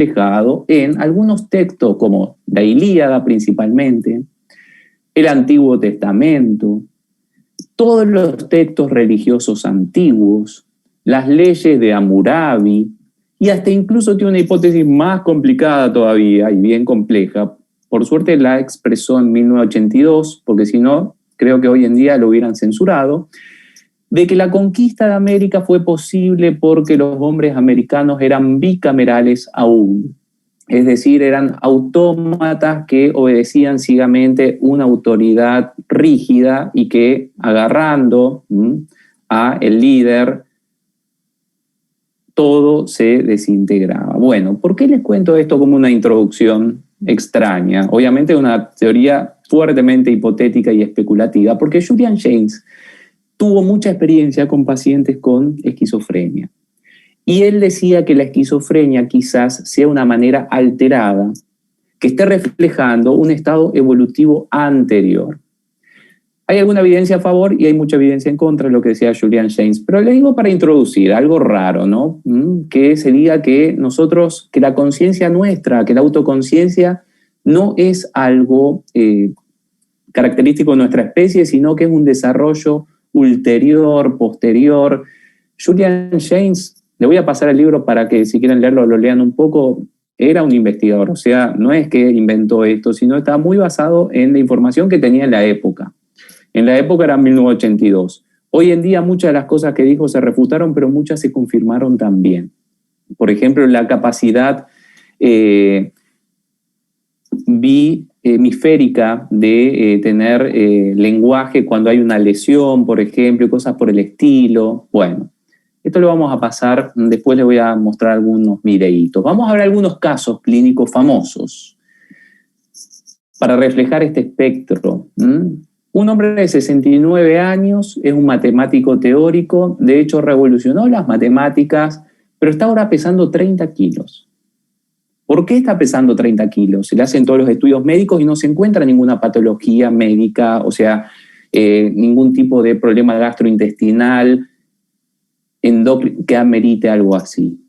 reflejado en algunos textos como la Ilíada principalmente, el Antiguo Testamento, todos los textos religiosos antiguos, las leyes de Hammurabi, y hasta incluso tiene una hipótesis más complicada todavía y bien compleja. Por suerte la expresó en 1982, porque si no, creo que hoy en día lo hubieran censurado, de que la conquista de América fue posible porque los hombres americanos eran bicamerales aún. Es decir, eran autómatas que obedecían ciegamente una autoridad rígida y que agarrando a el líder, todo se desintegraba. Bueno, ¿por qué les cuento esto como una introducción extraña? Obviamente una teoría fuertemente hipotética y especulativa, porque Julian Jaynes tuvo mucha experiencia con pacientes con esquizofrenia. Y él decía que la esquizofrenia quizás sea una manera alterada que esté reflejando un estado evolutivo anterior. Hay alguna evidencia a favor y hay mucha evidencia en contra de lo que decía Julian Jaynes, pero le digo para introducir algo raro, ¿no? Que se diga que nosotros, que la conciencia nuestra, que la autoconciencia no es algo característico de nuestra especie, sino que es un desarrollo ulterior, posterior. Julian Jaynes, le voy a pasar el libro para que si quieren leerlo lo lean un poco, era un investigador, o sea, no es que inventó esto, sino estaba muy basado en la información que tenía en la época. En la época era 1982. Hoy en día muchas de las cosas que dijo se refutaron, pero muchas se confirmaron también. Por ejemplo, la capacidad hemisférica de tener lenguaje cuando hay una lesión, por ejemplo, y cosas por el estilo. Bueno, esto lo vamos a pasar, después les voy a mostrar algunos videitos. Vamos a ver algunos casos clínicos famosos para reflejar este espectro. Un hombre de 69 años, es un matemático teórico, de hecho revolucionó las matemáticas, pero está ahora pesando 30 kilos. ¿Por qué está pesando 30 kilos? Se le hacen todos los estudios médicos y no se encuentra ninguna patología médica, o sea, ningún tipo de problema gastrointestinal que amerite algo así.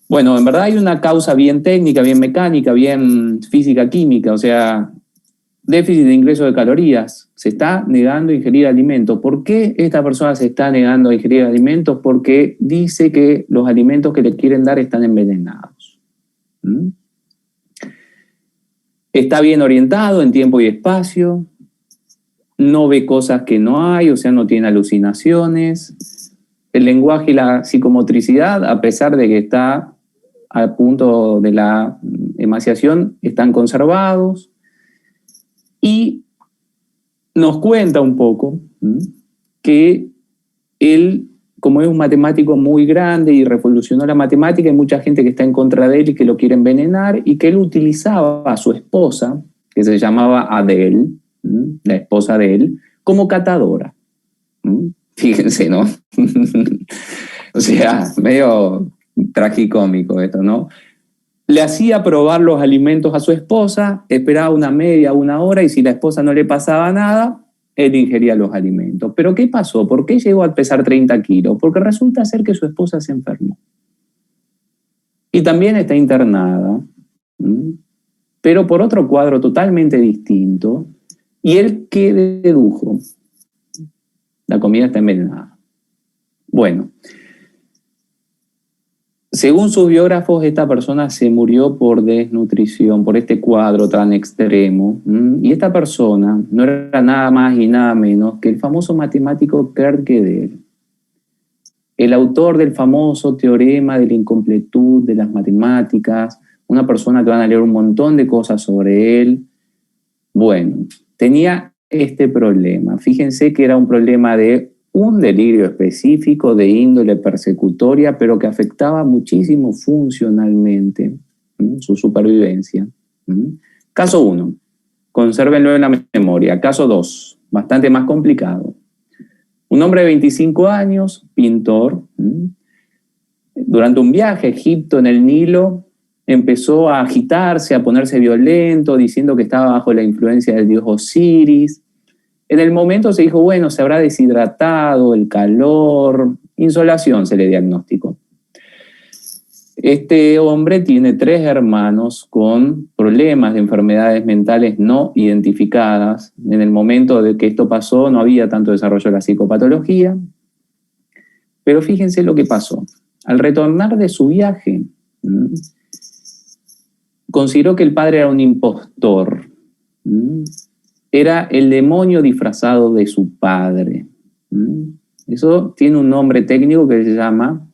Bueno, en verdad hay una causa bien técnica, bien mecánica, bien física, química, o sea, déficit de ingreso de calorías, se está negando a ingerir alimentos. ¿Por qué esta persona se está negando a ingerir alimentos? Porque dice que los alimentos que le quieren dar están envenenados. Está bien orientado en tiempo y espacio, no ve cosas que no hay, o sea, no tiene alucinaciones. El lenguaje y la psicomotricidad, a pesar de que está al punto de la emaciación, están conservados. Y nos cuenta un poco que él, como es un matemático muy grande y revolucionó la matemática, hay mucha gente que está en contra de él y que lo quiere envenenar, y que él utilizaba a su esposa, que se llamaba Adele, la esposa de él, como catadora. Fíjense, ¿no? O sea, medio tragicómico esto, ¿no? Le hacía probar los alimentos a su esposa, esperaba una media, una hora, y si la esposa no le pasaba nada, él ingería los alimentos. ¿Pero qué pasó? ¿Por qué llegó a pesar 30 kilos? Porque resulta ser que su esposa se enfermó. Y también está internada, pero por otro cuadro totalmente distinto. ¿Y él qué dedujo? La comida está envenenada. Bueno, según sus biógrafos, esta persona se murió por desnutrición, por este cuadro tan extremo. Y esta persona no era nada más y nada menos que el famoso matemático Kurt Gödel, el autor del famoso teorema de la incompletud de las matemáticas, una persona que van a leer un montón de cosas sobre él. Bueno, tenía este problema. Fíjense que era un problema de un delirio específico de índole persecutoria, pero que afectaba muchísimo funcionalmente su supervivencia. Caso 1, consérvenlo en la memoria. Caso 2, bastante más complicado. Un hombre de 25 años, pintor, durante un viaje a Egipto en el Nilo, empezó a agitarse, a ponerse violento, diciendo que estaba bajo la influencia del dios Osiris. En el momento se dijo, bueno, se habrá deshidratado, el calor, insolación se le diagnosticó. Este hombre tiene 3 hermanos con problemas de enfermedades mentales no identificadas. En el momento de que esto pasó no había tanto desarrollo de la psicopatología, pero fíjense lo que pasó. Al retornar de su viaje, consideró que el padre era un impostor. Era el demonio disfrazado de su padre. Eso tiene un nombre técnico que se llama,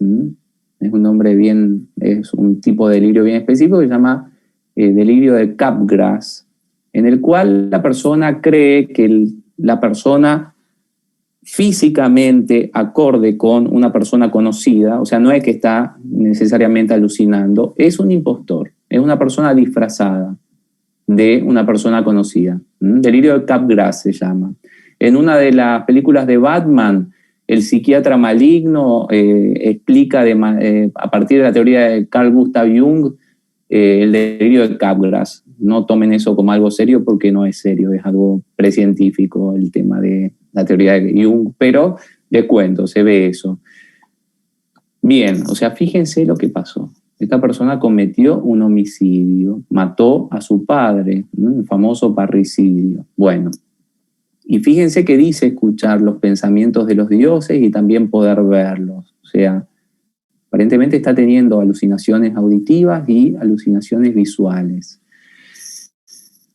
es un nombre bien, es un tipo de delirio bien específico que se llama delirio de Capgras, en el cual la persona cree que la persona físicamente acorde con una persona conocida, o sea, no es que está necesariamente alucinando, es un impostor, es una persona disfrazada de una persona conocida. Delirio de Capgras se llama. En una de las películas de Batman, el psiquiatra maligno explica a partir de la teoría de Carl Gustav Jung el delirio de Capgras. No tomen eso como algo serio porque no es serio, es algo precientífico el tema de la teoría de Jung, pero les cuento, se ve eso. Bien, o sea, fíjense lo que pasó. Esta persona cometió un homicidio, mató a su padre, el famoso parricidio. Bueno, y fíjense que dice escuchar los pensamientos de los dioses y también poder verlos. O sea, aparentemente está teniendo alucinaciones auditivas y alucinaciones visuales.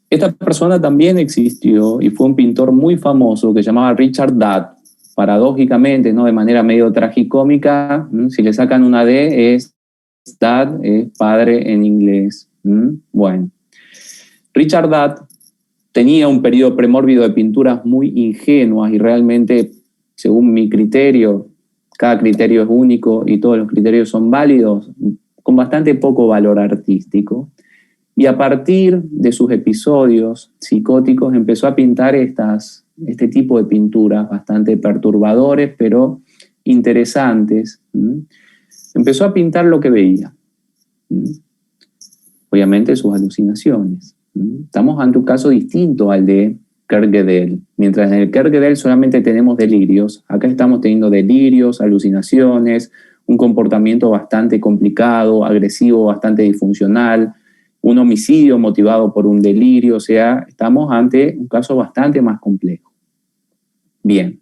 Esta persona también existió y fue un pintor muy famoso que se llamaba Richard Dad. Paradójicamente, ¿no? De manera medio tragicómica, si le sacan una D es Dad, es padre en inglés. Bueno, Richard Dad tenía un periodo premórbido de pinturas muy ingenuas y realmente, según mi criterio, cada criterio es único y todos los criterios son válidos, con bastante poco valor artístico. Y a partir de sus episodios psicóticos empezó a pintar este tipo de pinturas bastante perturbadores, pero interesantes. Empezó a pintar lo que veía. Obviamente sus alucinaciones. Estamos ante un caso distinto al de Kerkedel. Mientras en el Kerkedel solamente tenemos delirios, acá estamos teniendo delirios, alucinaciones, un comportamiento bastante complicado, agresivo, bastante disfuncional, un homicidio motivado por un delirio, o sea, estamos ante un caso bastante más complejo. Bien.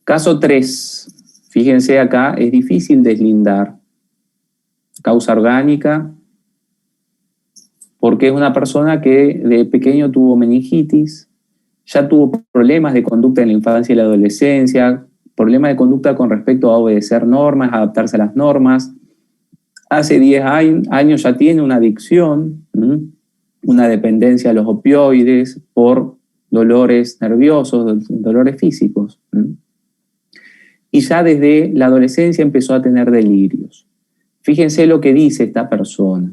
Caso 3. Fíjense acá, es difícil deslindar. Causa orgánica, porque es una persona que de pequeño tuvo meningitis, ya tuvo problemas de conducta en la infancia y la adolescencia, problemas de conducta con respecto a obedecer normas, adaptarse a las normas. Hace 10 años ya tiene una adicción, una dependencia a los opioides por dolores nerviosos, dolores físicos. Y ya desde la adolescencia empezó a tener delirios. Fíjense lo que dice esta persona.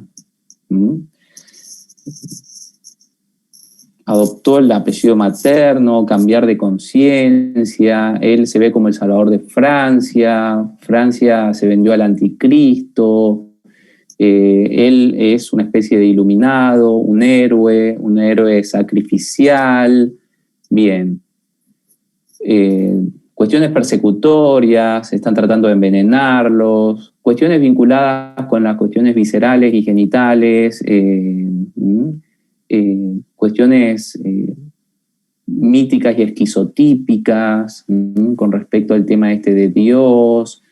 Adoptó el apellido materno, cambiar de conciencia, él se ve como el salvador de Francia, Francia se vendió al anticristo, él es una especie de iluminado, un héroe sacrificial, bien. Cuestiones persecutorias, están tratando de envenenarlos, cuestiones vinculadas con las cuestiones viscerales y genitales, cuestiones míticas y esquizotípicas con respecto al tema este de Dios,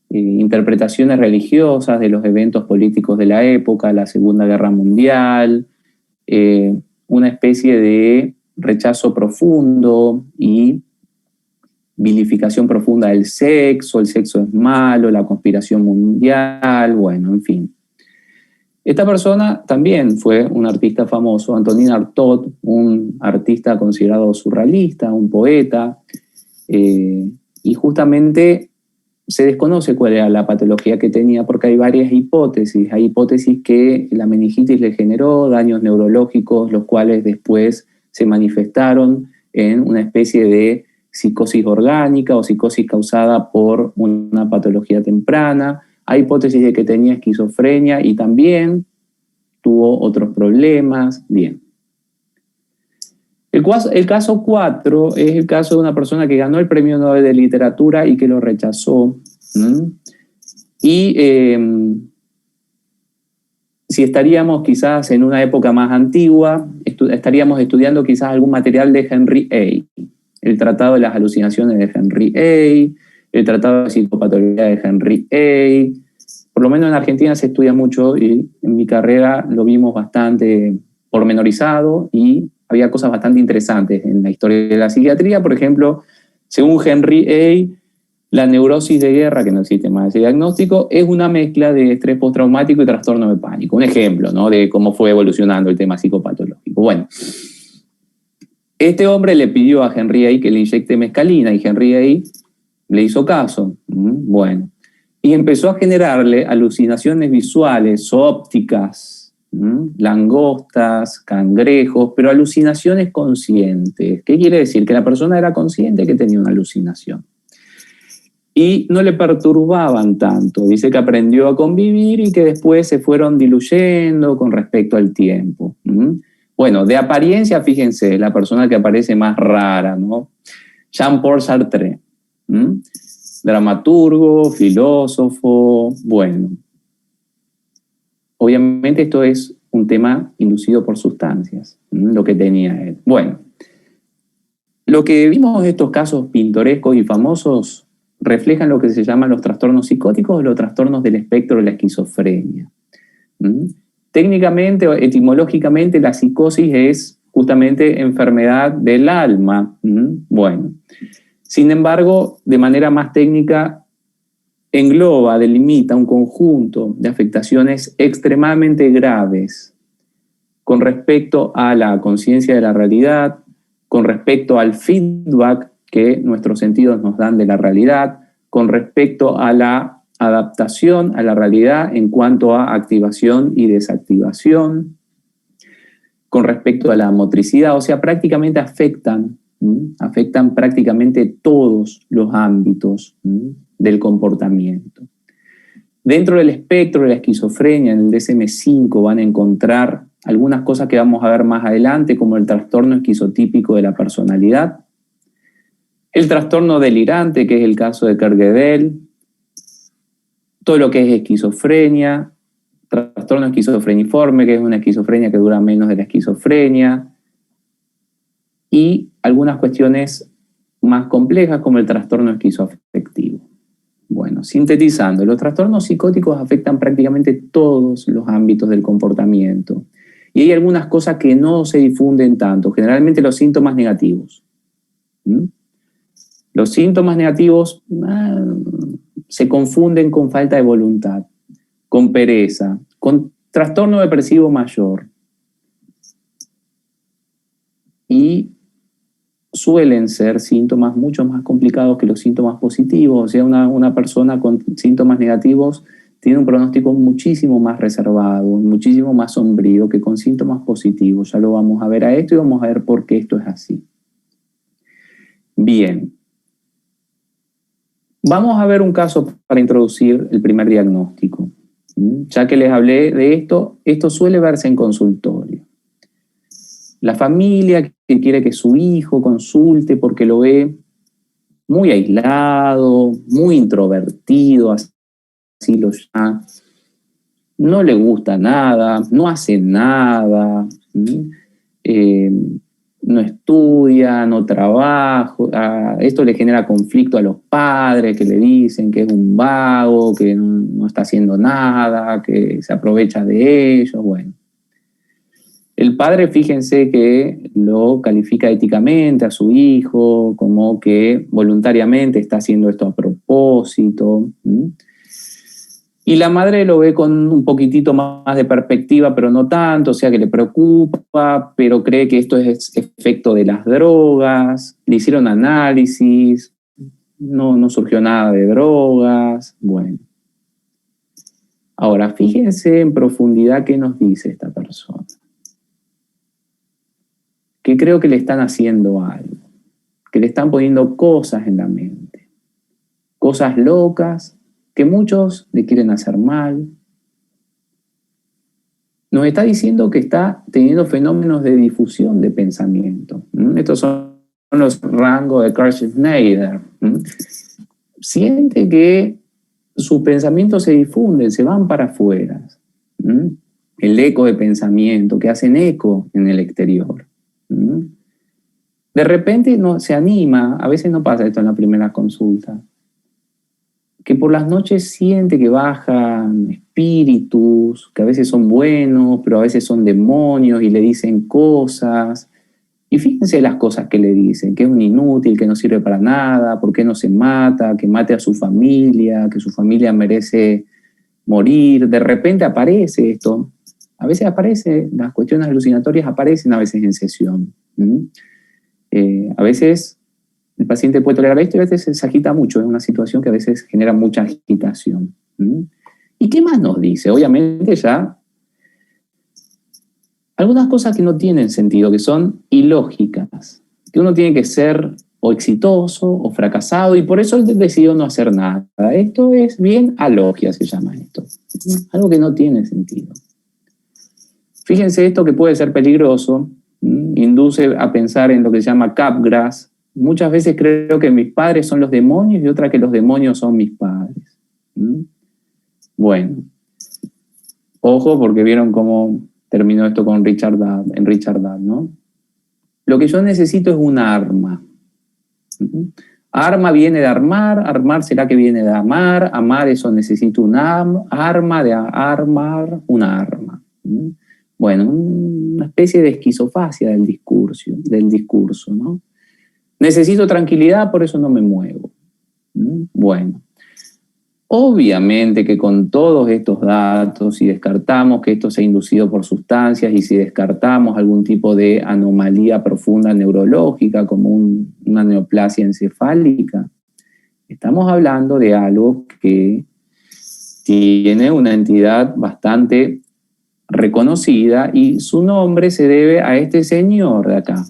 interpretaciones religiosas de los eventos políticos de la época, la Segunda Guerra Mundial, una especie de rechazo profundo y vilificación profunda del sexo, el sexo es malo, la conspiración mundial, bueno, en fin. Esta persona también fue un artista famoso, Antonin Artaud, un artista considerado surrealista, un poeta, y justamente se desconoce cuál era la patología que tenía porque hay varias hipótesis. Hay hipótesis que la meningitis le generó daños neurológicos, los cuales después se manifestaron en una especie de psicosis orgánica o psicosis causada por una patología temprana. Hay hipótesis de que tenía esquizofrenia y también tuvo otros problemas. Bien. El caso 4 es el caso de una persona que ganó el Premio Nobel de Literatura y que lo rechazó. Y si estaríamos quizás en una época más antigua, estaríamos estudiando quizás algún material de Henry A. El Tratado de las Alucinaciones de Henry A., el Tratado de Psicopatología de Henry A. Por lo menos en Argentina se estudia mucho y en mi carrera lo vimos bastante pormenorizado y había cosas bastante interesantes en la historia de la psiquiatría. Por ejemplo, según Henry A., la neurosis de guerra, que no existe más ese diagnóstico, es una mezcla de estrés postraumático y trastorno de pánico. Un ejemplo, ¿no?, de cómo fue evolucionando el tema psicopatológico. Bueno, este hombre le pidió a Henry A. que le inyecte mescalina y Henry A. le hizo caso. Bueno, y empezó a generarle alucinaciones visuales, ópticas, langostas, cangrejos, pero alucinaciones conscientes. ¿Qué quiere decir? Que la persona era consciente que tenía una alucinación. Y no le perturbaban tanto. Dice que aprendió a convivir y que después se fueron diluyendo con respecto al tiempo. Bueno, de apariencia, fíjense, la persona que aparece más rara, ¿no? Jean-Paul Sartre, dramaturgo, filósofo, bueno. Obviamente esto es un tema inducido por sustancias, lo que tenía él. Bueno, lo que vimos de estos casos pintorescos y famosos reflejan lo que se llaman los trastornos psicóticos o los trastornos del espectro de la esquizofrenia. Técnicamente o etimológicamente la psicosis es justamente enfermedad del alma. Bueno, sin embargo, de manera más técnica, engloba, delimita un conjunto de afectaciones extremadamente graves con respecto a la conciencia de la realidad, con respecto al feedback que nuestros sentidos nos dan de la realidad, con respecto a la adaptación a la realidad en cuanto a activación y desactivación, con respecto a la motricidad, o sea, prácticamente afectan prácticamente todos los ámbitos del comportamiento. Dentro del espectro de la esquizofrenia, en el DSM-5, van a encontrar algunas cosas que vamos a ver más adelante, como el trastorno esquizotípico de la personalidad, el trastorno delirante, que es el caso de Kerr-Gödel, todo lo que es esquizofrenia, trastorno esquizofreniforme, que es una esquizofrenia que dura menos de la esquizofrenia, y algunas cuestiones más complejas como el trastorno esquizoafectivo. Bueno, sintetizando, los trastornos psicóticos afectan prácticamente todos los ámbitos del comportamiento. Y hay algunas cosas que no se difunden tanto, generalmente los síntomas negativos. Los síntomas negativos se confunden con falta de voluntad, con pereza, con trastorno depresivo mayor. Y suelen ser síntomas mucho más complicados que los síntomas positivos. O sea, una persona con síntomas negativos tiene un pronóstico muchísimo más reservado, muchísimo más sombrío que con síntomas positivos. Ya lo vamos a ver a esto y vamos a ver por qué esto es así. Bien. Vamos a ver un caso para introducir el primer diagnóstico. Ya que les hablé de esto, esto suele verse en consultorio. La familia que quiere que su hijo consulte porque lo ve muy aislado, muy introvertido, así lo llama, no le gusta nada, no hace nada, no estudia, no trabaja. Esto le genera conflicto a los padres que le dicen que es un vago, que no está haciendo nada, que se aprovecha de ellos. Bueno, el padre, fíjense que lo califica éticamente a su hijo, como que voluntariamente está haciendo esto a propósito. Y la madre lo ve con un poquitito más de perspectiva, pero no tanto, o sea que le preocupa, pero cree que esto es efecto de las drogas. Le hicieron análisis, no surgió nada de drogas. Bueno. Ahora, fíjense en profundidad qué nos dice esta persona. Que creo que le están haciendo algo, que le están poniendo cosas en la mente, cosas locas, que muchos le quieren hacer mal. Nos está diciendo que está teniendo fenómenos de difusión de pensamiento. Estos son los rangos de Carl Schneider. Siente que sus pensamientos se difunden, se van para afuera. El eco de pensamiento, que hacen eco en el exterior. De repente se anima, a veces no pasa esto en la primera consulta, que por las noches siente que bajan espíritus, que a veces son buenos, pero a veces son demonios y le dicen cosas. Y fíjense las cosas que le dicen, que es un inútil, que no sirve para nada, por qué no se mata, que mate a su familia, que su familia merece morir. De repente aparece esto. A veces aparece, las cuestiones alucinatorias aparecen a veces en sesión. A veces el paciente puede tolerar esto y a veces se agita mucho. Es una situación que a veces genera mucha agitación. ¿Y qué más nos dice? Obviamente ya algunas cosas que no tienen sentido, que son ilógicas, que uno tiene que ser o exitoso o fracasado y por eso él decidió no hacer nada. Esto es bien alogia, se llama esto. Algo que no tiene sentido. Fíjense esto que puede ser peligroso, induce a pensar en lo que se llama Capgras. Muchas veces creo que mis padres son los demonios y otra que los demonios son mis padres. Bueno, ojo porque vieron cómo terminó esto con Richard Dad, ¿no? Lo que yo necesito es un arma. Arma viene de armar será que viene de amar eso necesito un arma de armar una arma. Bueno, una especie de esquizofasia del discurso, ¿no? Necesito tranquilidad, por eso no me muevo. Bueno, obviamente que con todos estos datos, si descartamos que esto sea inducido por sustancias y si descartamos algún tipo de anomalía profunda neurológica como una neoplasia encefálica, estamos hablando de algo que tiene una entidad bastante reconocida y su nombre se debe a este señor de acá.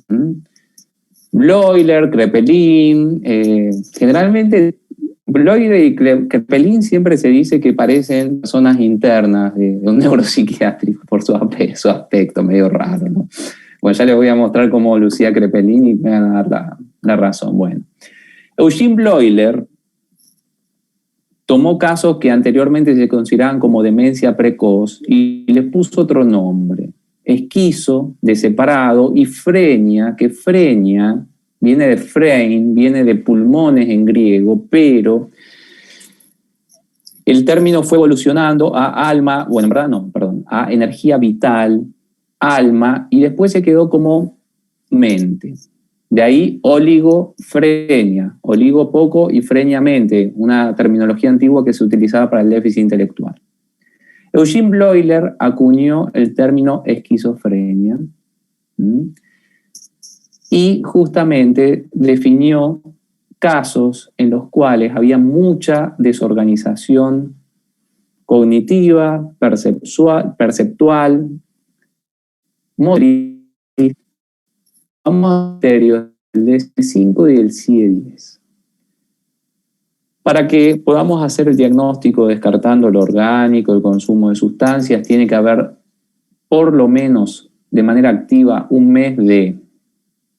Bleuler, Kraepelin, generalmente Bleuler y Kraepelin siempre se dice que parecen zonas internas de un neuropsiquiátrico por su aspecto medio raro, ¿no? Bueno, ya les voy a mostrar cómo lucía Kraepelin y me van a dar la razón. Bueno, Eugene Bleuler tomó casos que anteriormente se consideraban como demencia precoz y les puso otro nombre. Esquizo, de separado, y frenia, que frenia viene de frein, viene de pulmones en griego, pero el término fue evolucionando a alma, bueno, en verdad no, perdón, a energía vital, alma, y después se quedó como mente. De ahí oligofrenia, oligo poco y frenia mente, una terminología antigua que se utilizaba para el déficit intelectual. Eugene Bleuler acuñó el término esquizofrenia y justamente definió casos en los cuales había mucha desorganización cognitiva, perceptual, motriz, criterios del DS5 y del CIE-10. Para que podamos hacer el diagnóstico descartando lo orgánico, el consumo de sustancias, tiene que haber por lo menos de manera activa un mes de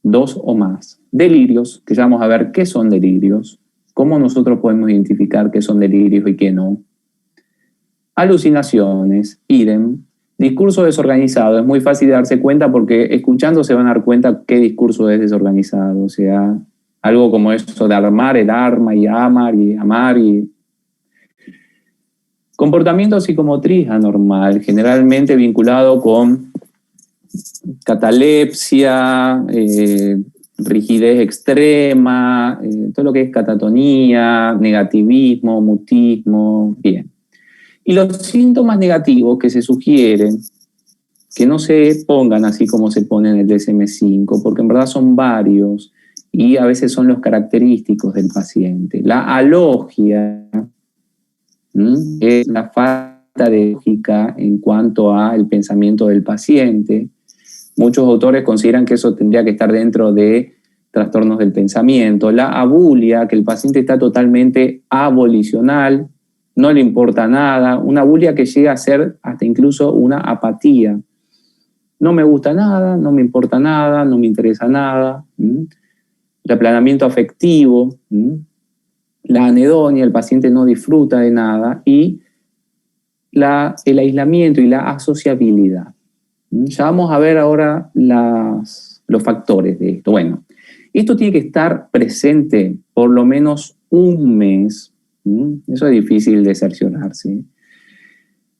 2 o más delirios, que ya vamos a ver qué son delirios, cómo nosotros podemos identificar qué son delirios y qué no. Alucinaciones, idem. Discurso desorganizado, es muy fácil de darse cuenta porque escuchando se van a dar cuenta qué discurso es desorganizado, o sea, algo como eso de armar el arma y amar y... Comportamiento psicomotriz anormal, generalmente vinculado con catalepsia, rigidez extrema, todo lo que es catatonía, negativismo, mutismo, bien. Y los síntomas negativos que se sugieren, que no se pongan así como se pone en el DSM-5, porque en verdad son varios y a veces son los característicos del paciente. La alogia es la falta de lógica en cuanto al pensamiento del paciente. Muchos autores consideran que eso tendría que estar dentro de trastornos del pensamiento. La abulia, que el paciente está totalmente abolicional, no le importa nada, una abulia que llega a ser hasta incluso una apatía. No me gusta nada, no me importa nada, no me interesa nada. El aplanamiento afectivo, la anedonia, el paciente no disfruta de nada, y el aislamiento y la asociabilidad. Ya vamos a ver ahora los factores de esto. Bueno, esto tiene que estar presente por lo menos un mes. Eso es difícil de cerciorarse.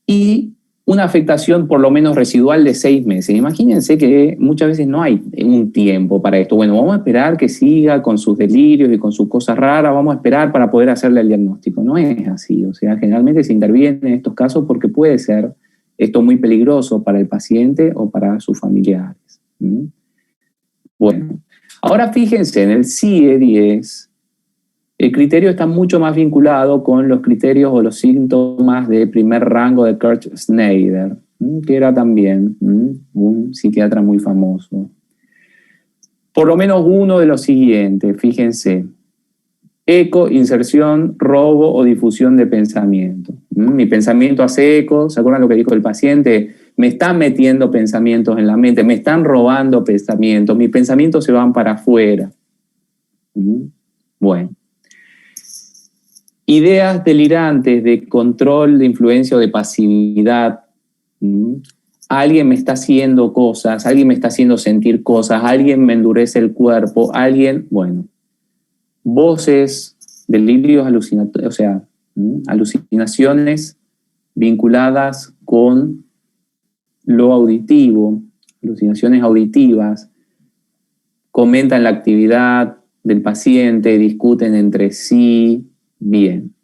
Y una afectación por lo menos residual de 6 meses. Imagínense que muchas veces no hay un tiempo para esto. Bueno, vamos a esperar que siga con sus delirios y con sus cosas raras, vamos a esperar para poder hacerle el diagnóstico. No es así. O sea, generalmente se interviene en estos casos porque puede ser esto muy peligroso para el paciente o para sus familiares. Bueno, ahora fíjense, en el CIE-10, el criterio está mucho más vinculado con los criterios o los síntomas de primer rango de Kurt Schneider, que era también un psiquiatra muy famoso. Por lo menos uno de los siguientes, fíjense: eco, inserción, robo o difusión de pensamiento. Mi pensamiento hace eco. ¿Se acuerdan lo que dijo el paciente? Me están metiendo pensamientos en la mente, me están robando pensamientos, mis pensamientos se van para afuera. Bueno. Ideas delirantes de control, de influencia o de pasividad. Alguien me está haciendo cosas, alguien me está haciendo sentir cosas, alguien me endurece el cuerpo, bueno. Voces, delirios alucinatorios, o sea, alucinaciones vinculadas con lo auditivo, alucinaciones auditivas, comentan la actividad del paciente, discuten entre sí. Bien.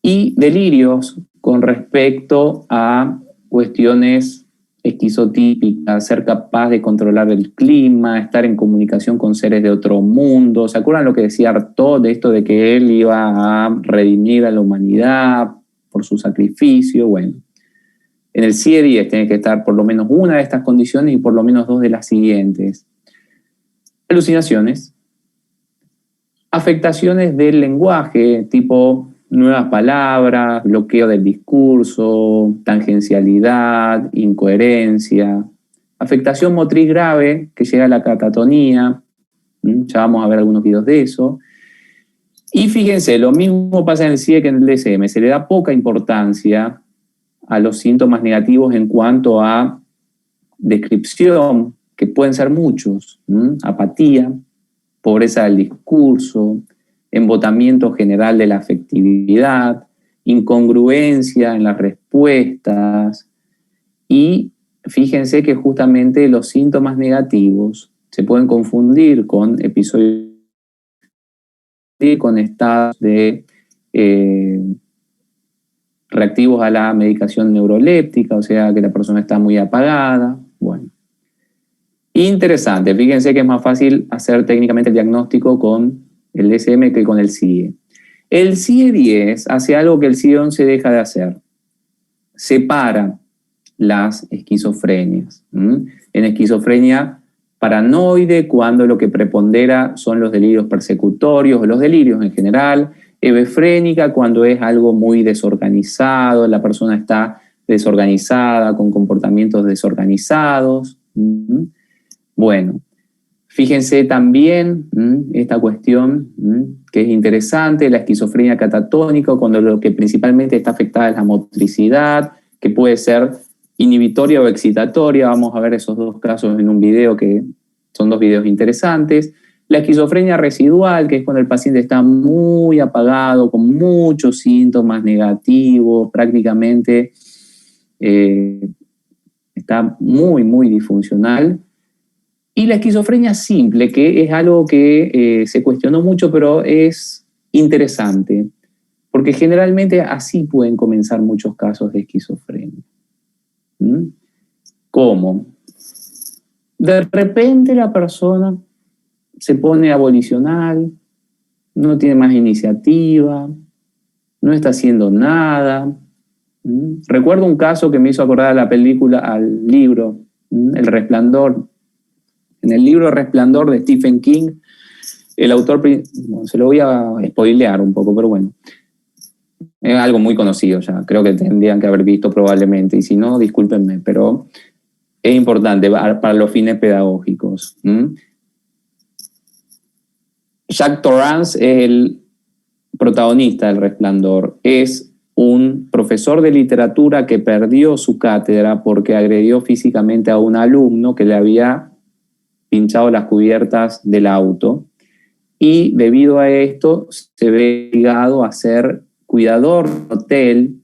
Y delirios con respecto a cuestiones esquizotípicas, ser capaz de controlar el clima, estar en comunicación con seres de otro mundo. ¿Se acuerdan lo que decía Artaud de esto de que él iba a redimir a la humanidad por su sacrificio? Bueno, en el CIE-10 tiene que estar por lo menos una de estas condiciones y por lo menos 2 de las siguientes: alucinaciones, afectaciones del lenguaje, tipo nuevas palabras, bloqueo del discurso, tangencialidad, incoherencia, afectación motriz grave que llega a la catatonía. Ya vamos a ver algunos videos de eso. Y fíjense, lo mismo pasa en el CIE que en el DSM. Se le da poca importancia a los síntomas negativos en cuanto a descripción, que pueden ser muchos: apatía, pobreza del discurso, embotamiento general de la afectividad, incongruencia en las respuestas. Y fíjense que justamente los síntomas negativos se pueden confundir con episodios, con estados de reactivos a la medicación neuroléptica, o sea que la persona está muy apagada. Bueno. Interesante, fíjense que es más fácil hacer técnicamente el diagnóstico con el DSM que con el CIE. El CIE-10 hace algo que el CIE-11 deja de hacer: separa las esquizofrenias. En esquizofrenia paranoide, cuando lo que prepondera son los delirios persecutorios o los delirios en general; hebefrénica, cuando es algo muy desorganizado, la persona está desorganizada, con comportamientos desorganizados. Bueno, fíjense también esta cuestión que es interesante: la esquizofrenia catatónica, cuando lo que principalmente está afectada es la motricidad, que puede ser inhibitoria o excitatoria. Vamos a ver esos 2 casos en un video, que son 2 videos interesantes. La esquizofrenia residual, que es cuando el paciente está muy apagado, con muchos síntomas negativos, prácticamente está muy, muy disfuncional. Y la esquizofrenia simple, que es algo que se cuestionó mucho, pero es interesante, porque generalmente así pueden comenzar muchos casos de esquizofrenia. ¿Cómo? De repente la persona se pone abolicional, no tiene más iniciativa, no está haciendo nada. Recuerdo un caso que me hizo acordar a la película, al libro, El Resplandor. En el libro Resplandor de Stephen King, el autor, se lo voy a spoilear un poco, pero bueno, es algo muy conocido ya, creo que tendrían que haber visto probablemente, y si no, discúlpenme, pero es importante para los fines pedagógicos. Jack Torrance es protagonista del Resplandor es un profesor de literatura que perdió su cátedra porque agredió físicamente a un alumno que le había pinchado las cubiertas del auto, y debido a esto se ve obligado a ser cuidador de un hotel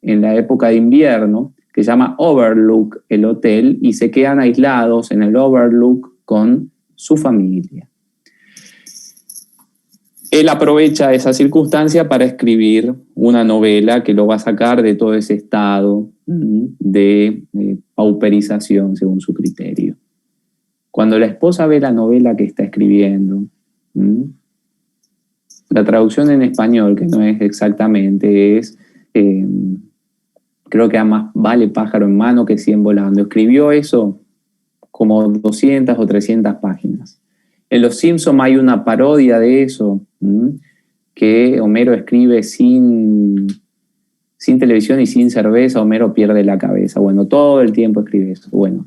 en la época de invierno, que se llama Overlook, el hotel, y se quedan aislados en el Overlook con su familia. Él aprovecha esa circunstancia para escribir una novela que lo va a sacar de todo ese estado de pauperización según su criterio. Cuando la esposa ve la novela que está escribiendo, la traducción en español, que no es exactamente, es creo que más vale pájaro en mano que 100 volando. Escribió eso como 200 o 300 páginas. En Los Simpson hay una parodia de eso, que Homero escribe sin televisión y sin cerveza, Homero pierde la cabeza. Bueno, todo el tiempo escribe eso. Bueno,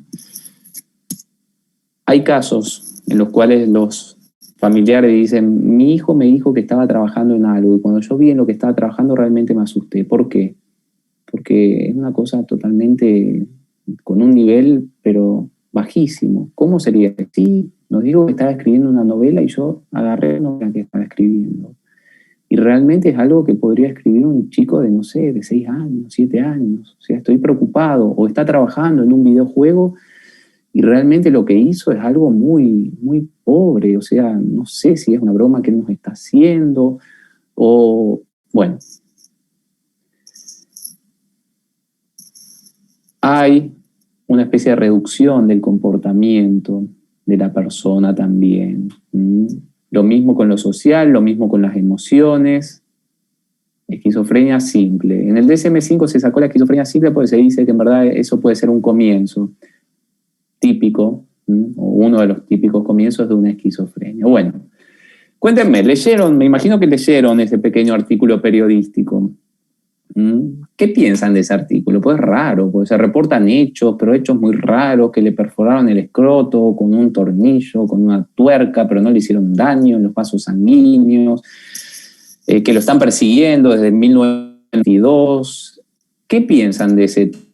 hay casos en los cuales los familiares dicen, mi hijo me dijo que estaba trabajando en algo, y cuando yo vi en lo que estaba trabajando realmente me asusté. ¿Por qué? Porque es una cosa totalmente con un nivel, pero bajísimo. ¿Cómo sería? Sí, nos dijo que estaba escribiendo una novela y yo agarré la novela que estaba escribiendo. Y realmente es algo que podría escribir un chico de, no sé, de 6 años, 7 años. O sea, estoy preocupado. O está trabajando en un videojuego y realmente lo que hizo es algo muy, muy pobre. O sea, no sé si es una broma que él nos está haciendo o, bueno. Hay una especie de reducción del comportamiento de la persona también. Lo mismo con lo social, lo mismo con las emociones. Esquizofrenia simple. En el DSM-5 se sacó la esquizofrenia simple porque se dice que en verdad eso puede ser un comienzo típico, o uno de los típicos comienzos de una esquizofrenia. Bueno, cuéntenme, ¿leyeron? Me imagino que leyeron ese pequeño artículo periodístico. ¿Qué piensan de ese artículo? Pues es raro, porque se reportan hechos, pero hechos muy raros, que le perforaron el escroto con un tornillo, con una tuerca, pero no le hicieron daño en los vasos sanguíneos, que lo están persiguiendo desde 1922. ¿Qué piensan de ese texto?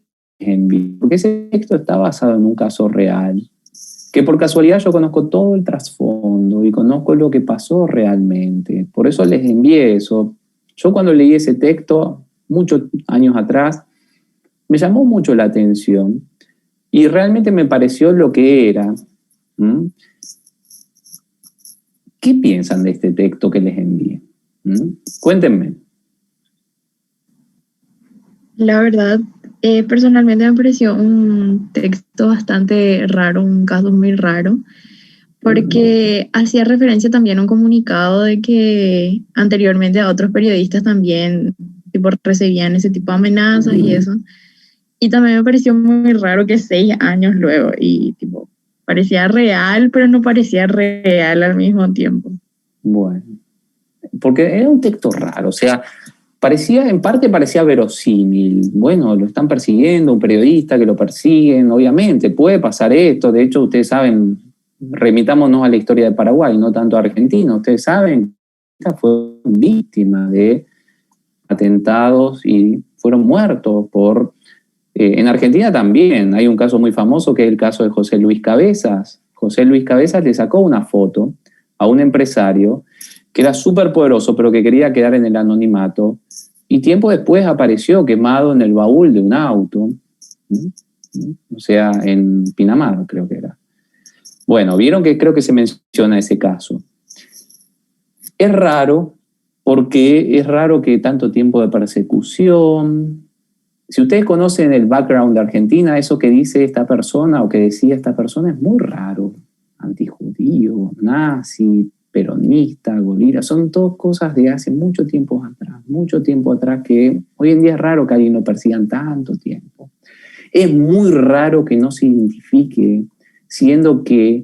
Porque ese texto está basado en un caso real, que por casualidad yo conozco todo el trasfondo y conozco lo que pasó realmente. Por eso les envié eso. Yo cuando leí ese texto, muchos años atrás, me llamó mucho la atención y realmente me pareció lo que era. ¿Qué piensan de este texto que les envié? Cuéntenme. La verdad, personalmente me pareció un texto bastante raro, un caso muy raro, porque hacía referencia también a un comunicado de que anteriormente a otros periodistas también tipo, recibían ese tipo de amenazas y eso. Y también me pareció muy raro que 6 años luego, y tipo, parecía real, pero no parecía real al mismo tiempo. Bueno, porque era un texto raro, o sea, en parte parecía verosímil. Bueno, lo están persiguiendo, un periodista que lo persiguen, obviamente, puede pasar esto. De hecho, ustedes saben, remitámonos a la historia de Paraguay, no tanto a Argentina. Ustedes saben, esta fue víctima de atentados y fueron muertos por... en Argentina también hay un caso muy famoso que es el caso de José Luis Cabezas. José Luis Cabezas le sacó una foto a un empresario que era súper poderoso, pero que quería quedar en el anonimato, y tiempo después apareció quemado en el baúl de un auto, o sea, en Pinamar creo que era. Bueno, vieron que creo que se menciona ese caso. Es raro, porque es raro que tanto tiempo de persecución. Si ustedes conocen el background de Argentina, eso que dice esta persona o que decía esta persona es muy raro. Antijudío, nazi, peronista, golira, son todas cosas de hace mucho tiempo atrás, que hoy en día es raro que alguien lo persigan tanto tiempo. Es muy raro que no se identifique, siendo que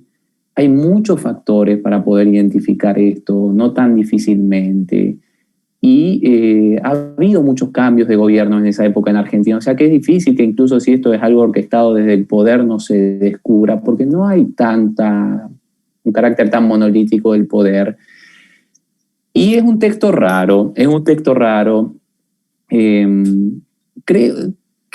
hay muchos factores para poder identificar esto, no tan difícilmente. Y ha habido muchos cambios de gobierno en esa época en Argentina, o sea que es difícil que incluso si esto es algo orquestado desde el poder no se descubra, porque no hay un carácter tan monolítico del poder. Y es un texto raro, es un texto raro. ¿Qué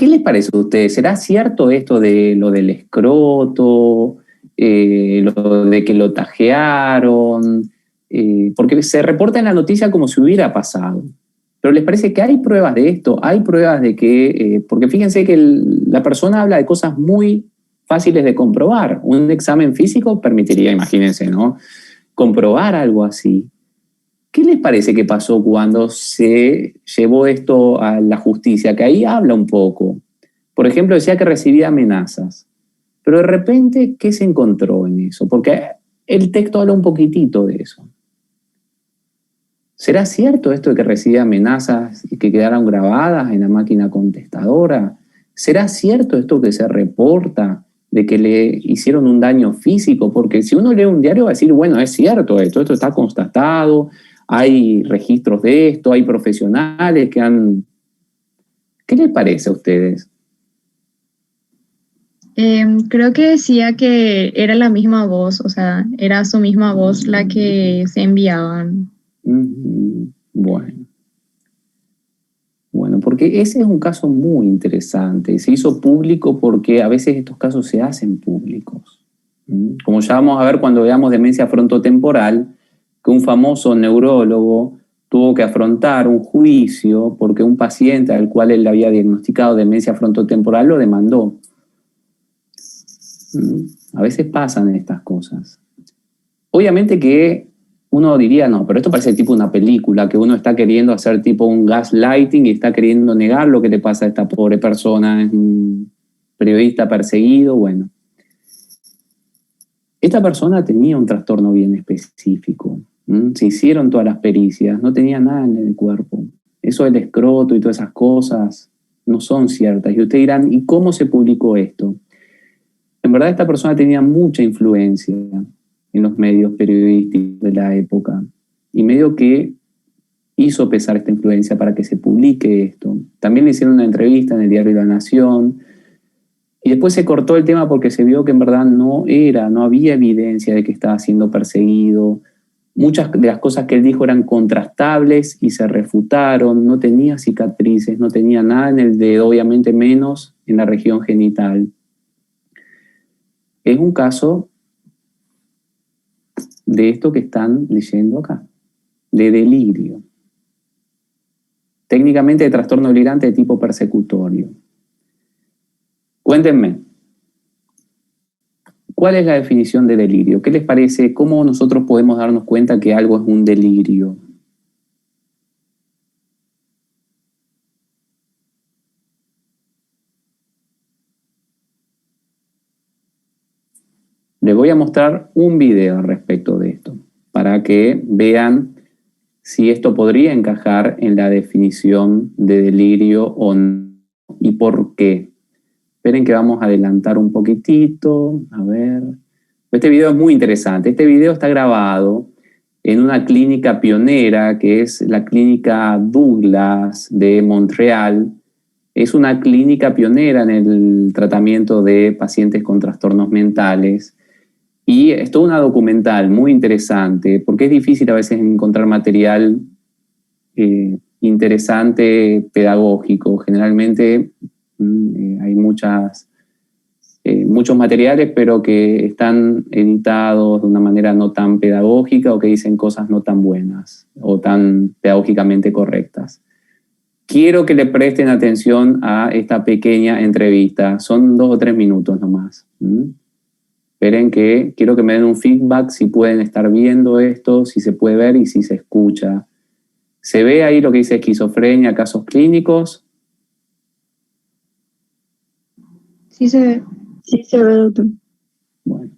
les parece a ustedes? ¿Será cierto esto de lo del escroto, lo de que lo tajearon? Porque se reporta en la noticia como si hubiera pasado. Pero ¿les parece que hay pruebas de esto? Hay pruebas de que, porque fíjense que la persona habla de cosas muy fáciles de comprobar. Un examen físico permitiría, imagínense, ¿no?, comprobar algo así. ¿Qué les parece que pasó cuando se llevó esto a la justicia? Que ahí habla un poco. Por ejemplo, decía que recibía amenazas. Pero de repente, ¿qué se encontró en eso? Porque el texto habla un poquitito de eso. ¿Será cierto esto de que recibía amenazas y que quedaron grabadas en la máquina contestadora? ¿Será cierto esto que se reporta de que le hicieron un daño físico? Porque si uno lee un diario va a decir, bueno, es cierto esto está constatado, hay registros de esto, hay profesionales que han... ¿Qué les parece a ustedes? Creo que decía que era la misma voz, o sea, era su misma voz la que se enviaban. Bueno, porque ese es un caso muy interesante. Se hizo público porque a veces estos casos se hacen públicos. Como ya vamos a ver cuando veamos demencia frontotemporal, que un famoso neurólogo tuvo que afrontar un juicio porque un paciente al cual él le había diagnosticado demencia frontotemporal lo demandó. A veces pasan estas cosas. Obviamente que uno diría, no, pero esto parece tipo una película, que uno está queriendo hacer tipo un gaslighting y está queriendo negar lo que le pasa a esta pobre persona, es un periodista perseguido, bueno. Esta persona tenía un trastorno bien específico. Se hicieron todas las pericias, no tenía nada en el cuerpo. Eso del escroto y todas esas cosas no son ciertas. Y ustedes dirán, ¿y cómo se publicó esto? En verdad esta persona tenía mucha influencia en los medios periodísticos de la época y medio que hizo pesar esta influencia para que se publique esto. También le hicieron una entrevista en el diario La Nación y después se cortó el tema porque se vio que en verdad no había evidencia de que estaba siendo perseguido. Muchas de las cosas que él dijo eran contrastables y se refutaron. No tenía cicatrices, no tenía nada en el dedo, obviamente menos en la región genital. Es un caso de esto que están leyendo acá, de delirio. Técnicamente de trastorno delirante de tipo persecutorio. Cuéntenme, ¿cuál es la definición de delirio? ¿Qué les parece? ¿Cómo nosotros podemos darnos cuenta que algo es un delirio? Les voy a mostrar un video respecto de esto, para que vean si esto podría encajar en la definición de delirio o no, y por qué. Esperen que vamos a adelantar un poquitito, a ver. Este video es muy interesante. Este video está grabado en una clínica pionera, que es la clínica Douglas de Montreal. Es una clínica pionera en el tratamiento de pacientes con trastornos mentales. Y es toda una documental muy interesante, porque es difícil a veces encontrar material interesante, pedagógico. Generalmente hay muchos materiales, pero que están editados de una manera no tan pedagógica o que dicen cosas no tan buenas o tan pedagógicamente correctas. Quiero que le presten atención a esta pequeña entrevista. Son 2 o 3 minutos nomás. Esperen que quiero que me den un feedback si pueden estar viendo esto, si se puede ver y si se escucha. ¿Se ve ahí lo que dice esquizofrenia, casos clínicos? Sí se ve. Sí se ve, doctor. Bueno.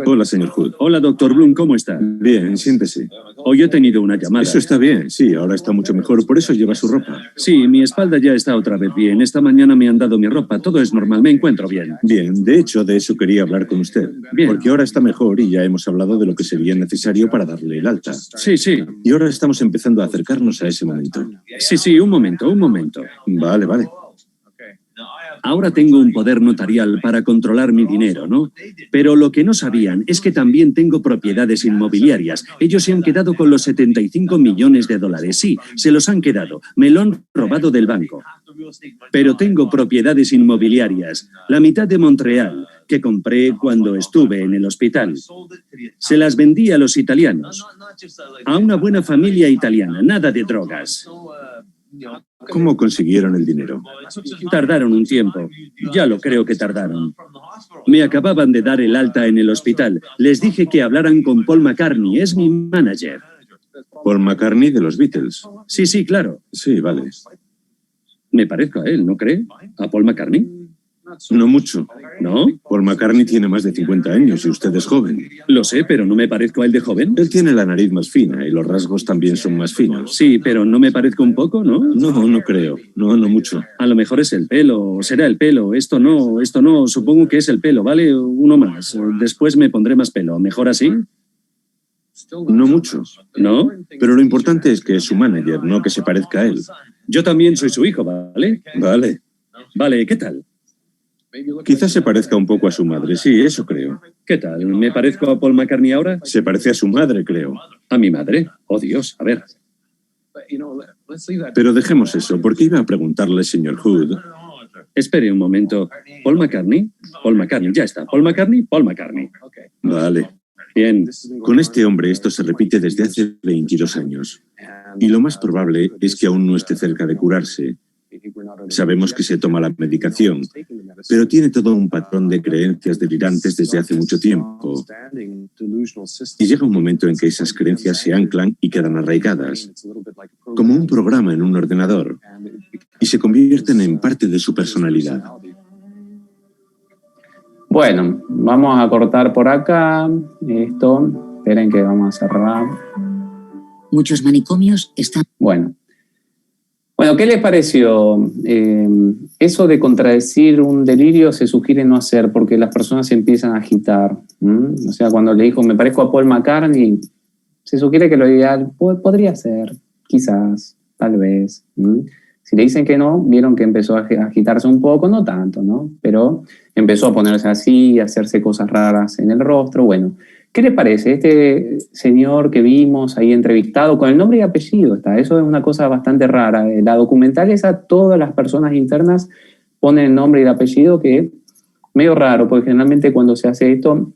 Hola, señor Hood. Hola, doctor Bloom, ¿cómo está? Bien, siéntese. Hoy he tenido una llamada. Eso está bien, sí, ahora está mucho mejor, por eso lleva su ropa. Sí, mi espalda ya está otra vez bien. Esta mañana me han dado mi ropa, todo es normal, me encuentro bien. Bien, de hecho, de eso quería hablar con usted. Bien. Porque ahora está mejor y ya hemos hablado de lo que sería necesario para darle el alta. Sí, sí. Y ahora estamos empezando a acercarnos a ese momento. Sí, un momento. Vale. Ahora tengo un poder notarial para controlar mi dinero, ¿no? Pero lo que no sabían es que también tengo propiedades inmobiliarias. Ellos se han quedado con los 75 millones de dólares. Sí, se los han quedado. Me lo han robado del banco. Pero tengo propiedades inmobiliarias, la mitad de Montreal, que compré cuando estuve en el hospital. Se las vendí a los italianos, a una buena familia italiana, nada de drogas. ¿Cómo consiguieron el dinero? Tardaron un tiempo, ya lo creo que tardaron. Me acababan de dar el alta en el hospital. Les dije que hablaran con Paul McCartney, es mi manager. Paul McCartney de los Beatles. Sí, claro. Sí, vale. Me parezco a él, ¿no cree? ¿A Paul McCartney? No mucho. ¿No? Paul McCartney tiene más de 50 años y usted es joven. Lo sé, pero ¿no me parezco a él de joven? Él tiene la nariz más fina y los rasgos también son más finos. Sí, pero ¿no me parezco un poco, no? No creo. No mucho. A lo mejor es el pelo, será el pelo. Esto no, supongo que es el pelo, ¿vale? Uno más. Después me pondré más pelo. ¿Mejor así? No mucho. ¿No? Pero lo importante es que es su manager, no que se parezca a él. Yo también soy su hijo, ¿vale? Vale. Vale, ¿qué tal? Quizás se parezca un poco a su madre, sí, eso creo. ¿Qué tal? ¿Me parezco a Paul McCartney ahora? Se parece a su madre, creo. ¿A mi madre? Oh, Dios, a ver. Pero dejemos eso, porque iba a preguntarle, señor Hood. Espere un momento. ¿Paul McCartney? Paul McCartney, ya está. ¿Paul McCartney? Paul McCartney. Vale. Bien. Con este hombre esto se repite desde hace 22 años. Y lo más probable es que aún no esté cerca de curarse. Sabemos que se toma la medicación, pero tiene todo un patrón de creencias delirantes desde hace mucho tiempo. Y llega un momento en que esas creencias se anclan y quedan arraigadas, como un programa en un ordenador, y se convierten en parte de su personalidad. Bueno, vamos a cortar por acá esto. Esperen que vamos a cerrar. Muchos manicomios están... Bueno, ¿qué les pareció? Eso de contradecir un delirio se sugiere no hacer porque las personas se empiezan a agitar. O sea, cuando le dijo, me parezco a Paul McCartney, se sugiere que lo ideal podría ser, quizás, tal vez. Si le dicen que no, vieron que empezó a agitarse un poco, no tanto, ¿no? Pero empezó a ponerse así, a hacerse cosas raras en el rostro. Bueno, ¿qué les parece? Este señor que vimos ahí entrevistado, con el nombre y apellido está, eso es una cosa bastante rara. La documental esa, todas las personas internas ponen el nombre y el apellido, que es medio raro, porque generalmente cuando se hace esto,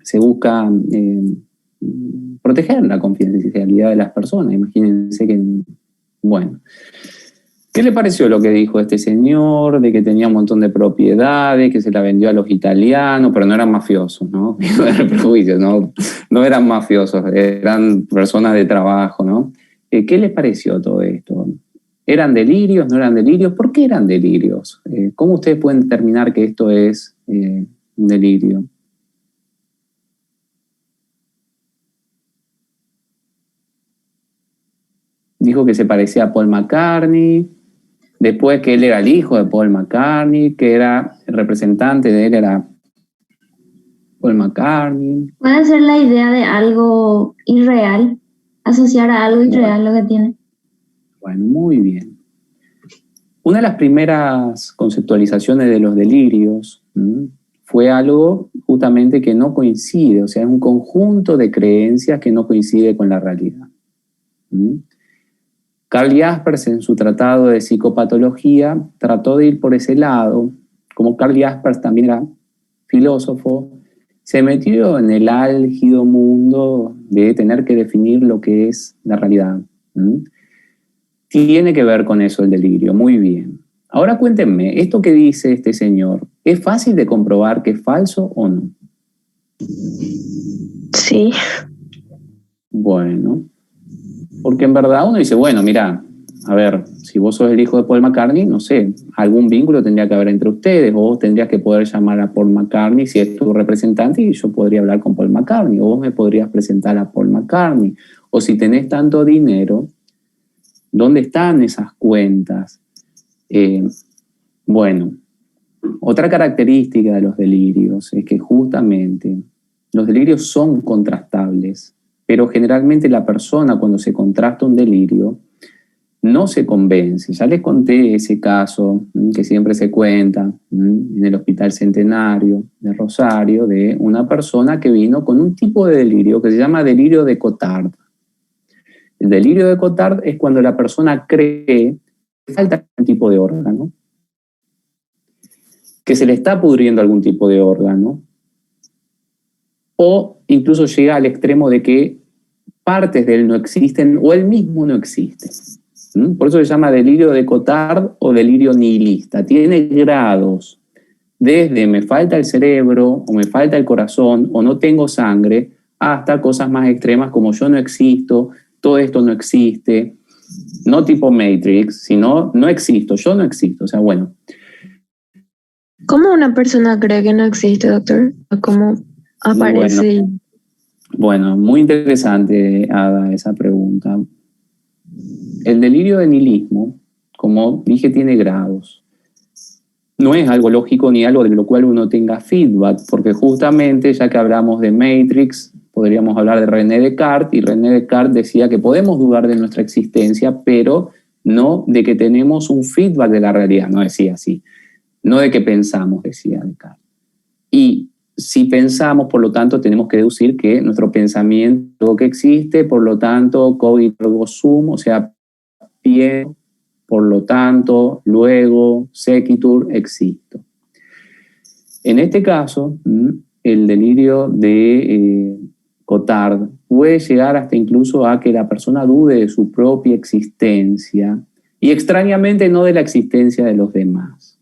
se busca proteger la confidencialidad de las personas. Imagínense que, bueno... ¿Qué le pareció lo que dijo este señor, de que tenía un montón de propiedades, que se la vendió a los italianos, pero no eran mafiosos, ¿no? No eran mafiosos, eran personas de trabajo, ¿no? ¿Qué les pareció todo esto? ¿Eran delirios, no eran delirios? ¿Por qué eran delirios? ¿Cómo ustedes pueden determinar que esto es un delirio? Dijo que se parecía a Paul McCartney. Después que él era el hijo de Paul McCartney, que era el representante de él, era Paul McCartney. Puede ser la idea de algo irreal, asociar a algo irreal lo que tiene. Bueno, muy bien. Una de las primeras conceptualizaciones de los delirios fue algo justamente que no coincide, o sea, es un conjunto de creencias que no coincide con la realidad. Karl Jaspers, en su tratado de psicopatología, trató de ir por ese lado. Como Karl Jaspers también era filósofo, se metió en el álgido mundo de tener que definir lo que es la realidad. Tiene que ver con eso el delirio, muy bien. Ahora cuéntenme, esto que dice este señor, ¿es fácil de comprobar que es falso o no? Sí. Bueno, porque en verdad uno dice, bueno, mira, a ver, si vos sos el hijo de Paul McCartney, no sé, algún vínculo tendría que haber entre ustedes, o vos tendrías que poder llamar a Paul McCartney si es tu representante y yo podría hablar con Paul McCartney, o vos me podrías presentar a Paul McCartney, o si tenés tanto dinero, ¿dónde están esas cuentas? Bueno, otra característica de los delirios es que justamente los delirios son contrastables, pero generalmente la persona cuando se contrasta un delirio no se convence. Ya les conté ese caso que siempre se cuenta en el Hospital Centenario de Rosario, de una persona que vino con un tipo de delirio que se llama delirio de Cotard. El delirio de Cotard es cuando la persona cree que falta un tipo de órgano, que se le está pudriendo algún tipo de órgano, o incluso llega al extremo de que partes de él no existen o él mismo no existe. Por eso se llama delirio de Cotard o delirio nihilista. Tiene grados, desde me falta el cerebro, o me falta el corazón, o no tengo sangre, hasta cosas más extremas como yo no existo, todo esto no existe, no tipo Matrix, sino no existo, yo no existo. O sea, bueno. ¿Cómo una persona cree que no existe, doctor? ¿Cómo aparece? Bueno, muy interesante, Ada, esa pregunta. El delirio de nihilismo, como dije, tiene grados. No es algo lógico ni algo de lo cual uno tenga feedback, porque justamente, ya que hablamos de Matrix, podríamos hablar de René Descartes, y René Descartes decía que podemos dudar de nuestra existencia, pero no de que tenemos un feedback de la realidad, no decía así. No de que pensamos, decía Descartes. Y si pensamos, por lo tanto, tenemos que deducir que nuestro pensamiento es algo que existe, por lo tanto, cogito ergo sum, o sea, pienso, por lo tanto, luego, sequitur, existo. En este caso, el delirio de Cotard puede llegar hasta incluso a que la persona dude de su propia existencia y extrañamente no de la existencia de los demás.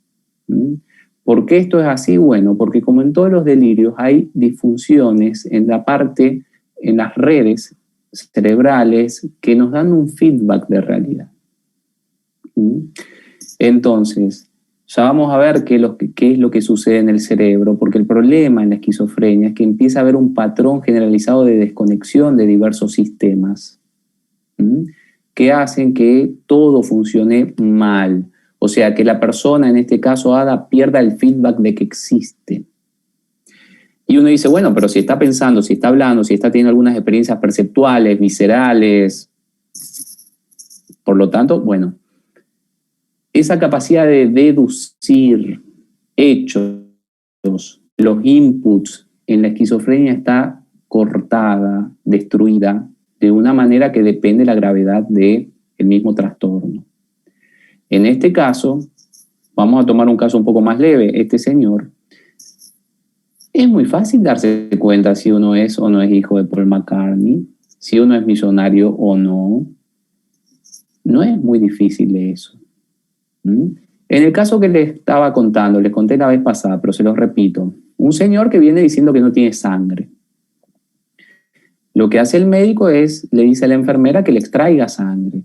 ¿Por qué esto es así? Bueno, porque como en todos los delirios hay disfunciones en la parte, en las redes cerebrales que nos dan un feedback de realidad. Entonces, ya vamos a ver qué es lo que sucede en el cerebro, porque el problema en la esquizofrenia es que empieza a haber un patrón generalizado de desconexión de diversos sistemas que hacen que todo funcione mal. O sea, que la persona, en este caso Ada, pierda el feedback de que existe. Y uno dice, bueno, pero si está pensando, si está hablando, si está teniendo algunas experiencias perceptuales, viscerales, por lo tanto, bueno, esa capacidad de deducir hechos, los inputs en la esquizofrenia está cortada, destruida, de una manera que depende de la gravedad del mismo trastorno. En este caso, vamos a tomar un caso un poco más leve. Este señor, es muy fácil darse cuenta si uno es o no es hijo de Paul McCartney, si uno es millonario o no. No es muy difícil eso. En el caso que les estaba contando, les conté la vez pasada, pero se los repito, un señor que viene diciendo que no tiene sangre. Lo que hace el médico es, le dice a la enfermera que le extraiga sangre.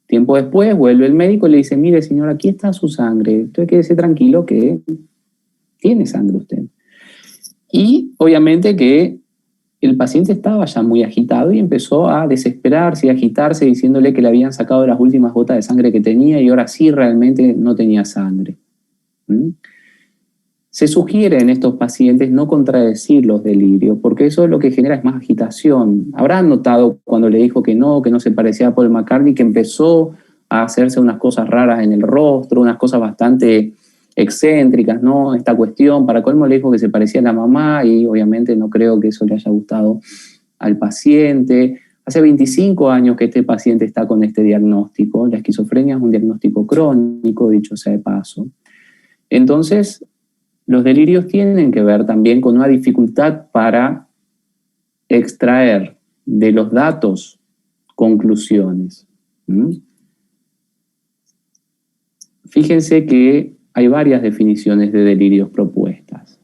Tiempo después vuelve el médico y le dice, mire señor, aquí está su sangre, usted quédese tranquilo que tiene sangre usted. Y obviamente que el paciente estaba ya muy agitado y empezó a desesperarse y agitarse diciéndole que le habían sacado las últimas gotas de sangre que tenía y ahora sí realmente no tenía sangre. Se sugiere en estos pacientes no contradecir los delirios, porque eso lo que genera es más agitación. Habrán notado cuando le dijo que no se parecía a Paul McCartney, que empezó a hacerse unas cosas raras en el rostro, unas cosas bastante excéntricas, ¿no? Esta cuestión, para colmo le dijo que se parecía a la mamá y obviamente no creo que eso le haya gustado al paciente. Hace 25 años que este paciente está con este diagnóstico. La esquizofrenia es un diagnóstico crónico, dicho sea de paso. Entonces, los delirios tienen que ver también con una dificultad para extraer de los datos conclusiones. Fíjense que hay varias definiciones de delirios propuestas.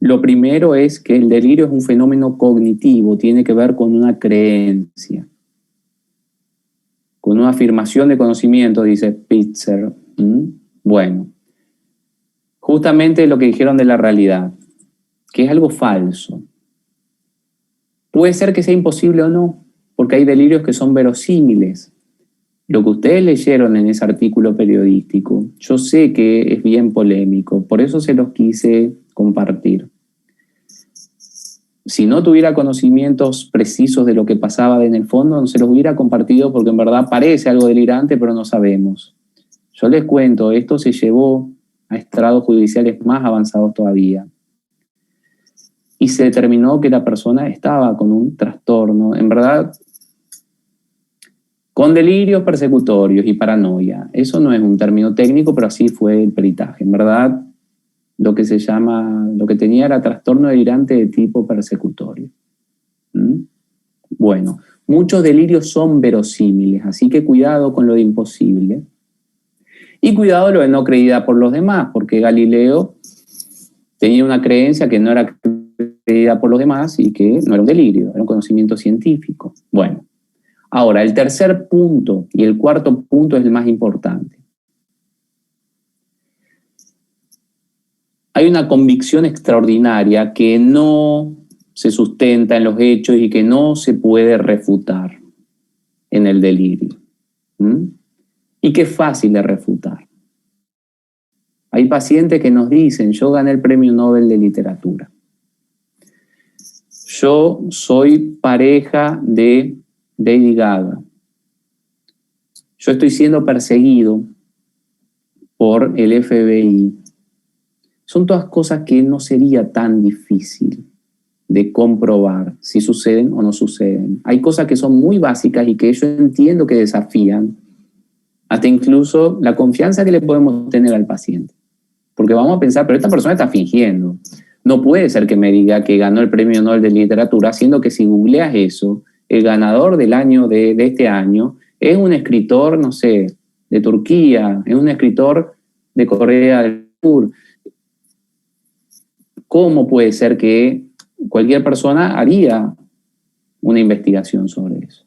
Lo primero es que el delirio es un fenómeno cognitivo, tiene que ver con una creencia, con una afirmación de conocimiento, dice Spitzer. Bueno, justamente lo que dijeron de la realidad, que es algo falso. Puede ser que sea imposible o no, porque hay delirios que son verosímiles. Lo que ustedes leyeron en ese artículo periodístico, yo sé que es bien polémico, por eso se los quise compartir. si no tuviera conocimientos precisos de lo que pasaba en el fondo, no se los hubiera compartido porque en verdad parece algo delirante, pero no sabemos. Yo les cuento, esto se llevó a estrados judiciales más avanzados todavía. Y se determinó que la persona estaba con un trastorno, en verdad, con delirios persecutorios y paranoia. Eso no es un término técnico, pero así fue el peritaje. En verdad, lo que tenía era trastorno delirante de tipo persecutorio. Bueno, muchos delirios son verosímiles, así que cuidado con lo de imposible. Y cuidado lo de no creída por los demás, porque Galileo tenía una creencia que no era creída por los demás y que no era un delirio, era un conocimiento científico. Bueno, ahora el tercer punto y el cuarto punto es el más importante. Hay una convicción extraordinaria que no se sustenta en los hechos y que no se puede refutar en el delirio. Y que es fácil de refutar. Hay pacientes que nos dicen, yo gané el Premio Nobel de Literatura. Yo soy pareja de Lady Gaga. Yo estoy siendo perseguido por el FBI. Son todas cosas que no sería tan difícil de comprobar si suceden o no suceden. Hay cosas que son muy básicas y que yo entiendo que desafían hasta incluso la confianza que le podemos tener al paciente. Porque vamos a pensar, pero esta persona está fingiendo. No puede ser que me diga que ganó el Premio Nobel de Literatura, siendo que si googleas eso, el ganador del año de este año es un escritor, no sé, de Turquía, es un escritor de Corea del Sur. ¿Cómo puede ser que cualquier persona haría una investigación sobre eso?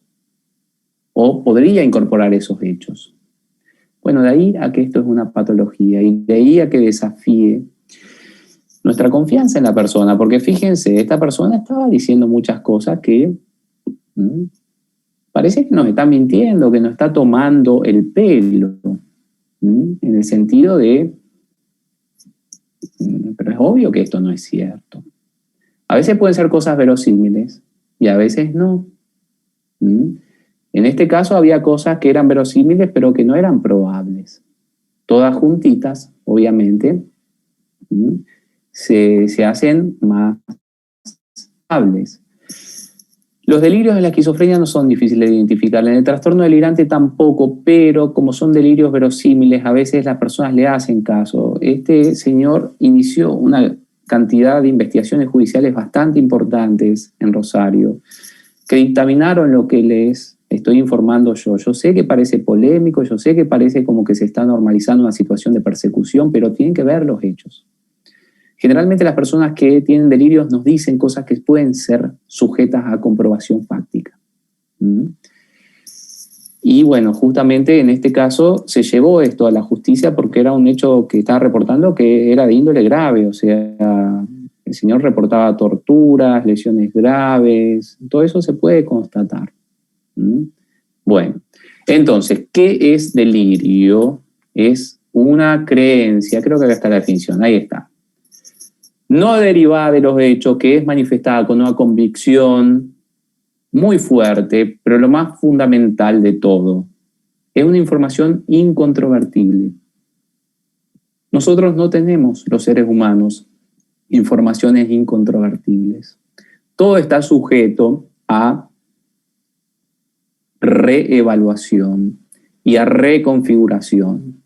O podría incorporar esos hechos. Bueno, de ahí a que esto es una patología y de ahí a que desafíe nuestra confianza en la persona, porque fíjense, esta persona estaba diciendo muchas cosas que parece que nos está mintiendo, que nos está tomando el pelo, en el sentido de, pero es obvio que esto no es cierto. A veces pueden ser cosas verosímiles y a veces no. En este caso había cosas que eran verosímiles pero que no eran probables. Todas juntitas, obviamente, se hacen más probables. Los delirios de la esquizofrenia no son difíciles de identificar. En el trastorno delirante tampoco, pero como son delirios verosímiles, a veces las personas le hacen caso. Este señor inició una cantidad de investigaciones judiciales bastante importantes en Rosario, que dictaminaron lo que les estoy informando yo. Yo sé que parece polémico, yo sé que parece como que se está normalizando una situación de persecución, pero tienen que ver los hechos. Generalmente las personas que tienen delirios nos dicen cosas que pueden ser sujetas a comprobación fáctica. Y bueno, justamente en este caso se llevó esto a la justicia porque era un hecho que estaba reportando que era de índole grave, o sea, el señor reportaba torturas, lesiones graves, todo eso se puede constatar. Bueno, entonces, ¿qué es delirio? Es una creencia, creo que acá está la definición, ahí está. No derivada de los hechos, que es manifestada con una convicción muy fuerte, pero lo más fundamental de todo, es una información incontrovertible. Nosotros no tenemos, los seres humanos, informaciones incontrovertibles. Todo está sujeto a reevaluación y a reconfiguración.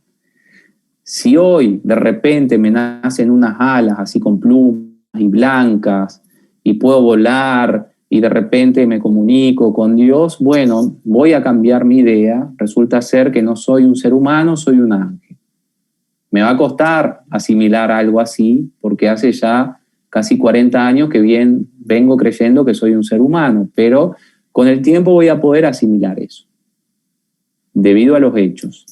Si hoy de repente me nacen unas alas así con plumas y blancas y puedo volar y de repente me comunico con Dios, bueno, voy a cambiar mi idea. Resulta ser que no soy un ser humano, soy un ángel. Me va a costar asimilar algo así porque hace ya casi 40 años que vengo creyendo que soy un ser humano, pero con el tiempo voy a poder asimilar eso debido a los hechos.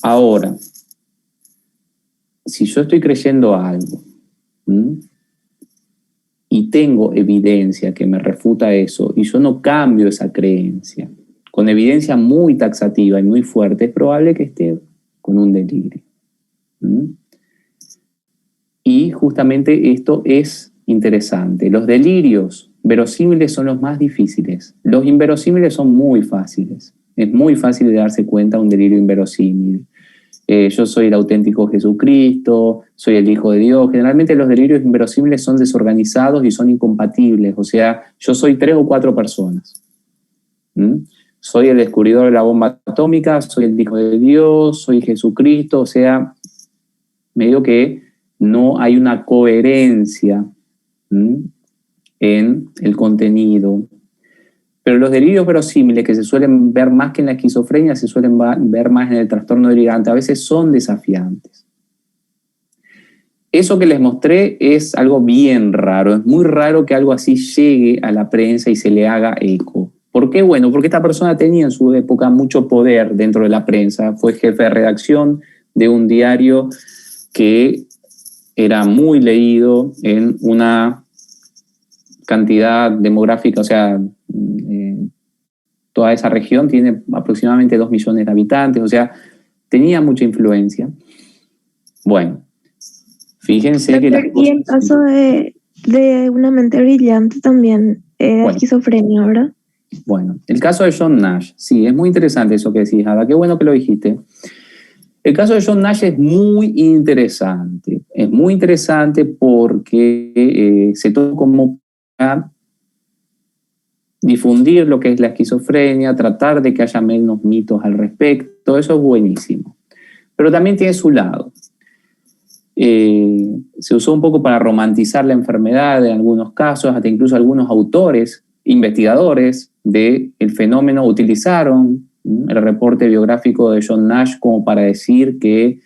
Ahora, si yo estoy creyendo algo y tengo evidencia que me refuta eso y yo no cambio esa creencia, con evidencia muy taxativa y muy fuerte, es probable que esté con un delirio. Y justamente esto es interesante. Los delirios verosímiles son los más difíciles. Los inverosímiles son muy fáciles. Es muy fácil de darse cuenta de un delirio inverosímil. Yo soy el auténtico Jesucristo, soy el Hijo de Dios. Generalmente los delirios inverosímiles son desorganizados y son incompatibles. O sea, yo soy 3 o 4 personas. Soy el descubridor de la bomba atómica, soy el Hijo de Dios, soy Jesucristo. O sea, medio que no hay una coherencia en el contenido. Pero los delirios verosímiles, que se suelen ver más que en la esquizofrenia, se suelen ver más en el trastorno delirante, a veces son desafiantes. Eso que les mostré es algo bien raro. Es muy raro que algo así llegue a la prensa y se le haga eco. ¿Por qué? Bueno, porque esta persona tenía en su época mucho poder dentro de la prensa. Fue jefe de redacción de un diario que era muy leído en una cantidad demográfica, o sea, toda esa región tiene aproximadamente 2 millones de habitantes, o sea, tenía mucha influencia. Bueno, fíjense que las y el caso de una mente brillante también era esquizofrenia, ¿verdad? Bueno, el caso de John Nash, sí, es muy interesante eso que decís, Ada, qué bueno que lo dijiste. El caso de John Nash es muy interesante. Es muy interesante porque se toma como para difundir lo que es la esquizofrenia, tratar de que haya menos mitos al respecto. Eso es buenísimo. Pero también tiene su lado. Se usó un poco para romantizar la enfermedad en algunos casos, hasta incluso algunos autores, investigadores del fenómeno utilizaron el reporte biográfico de John Nash como para decir que,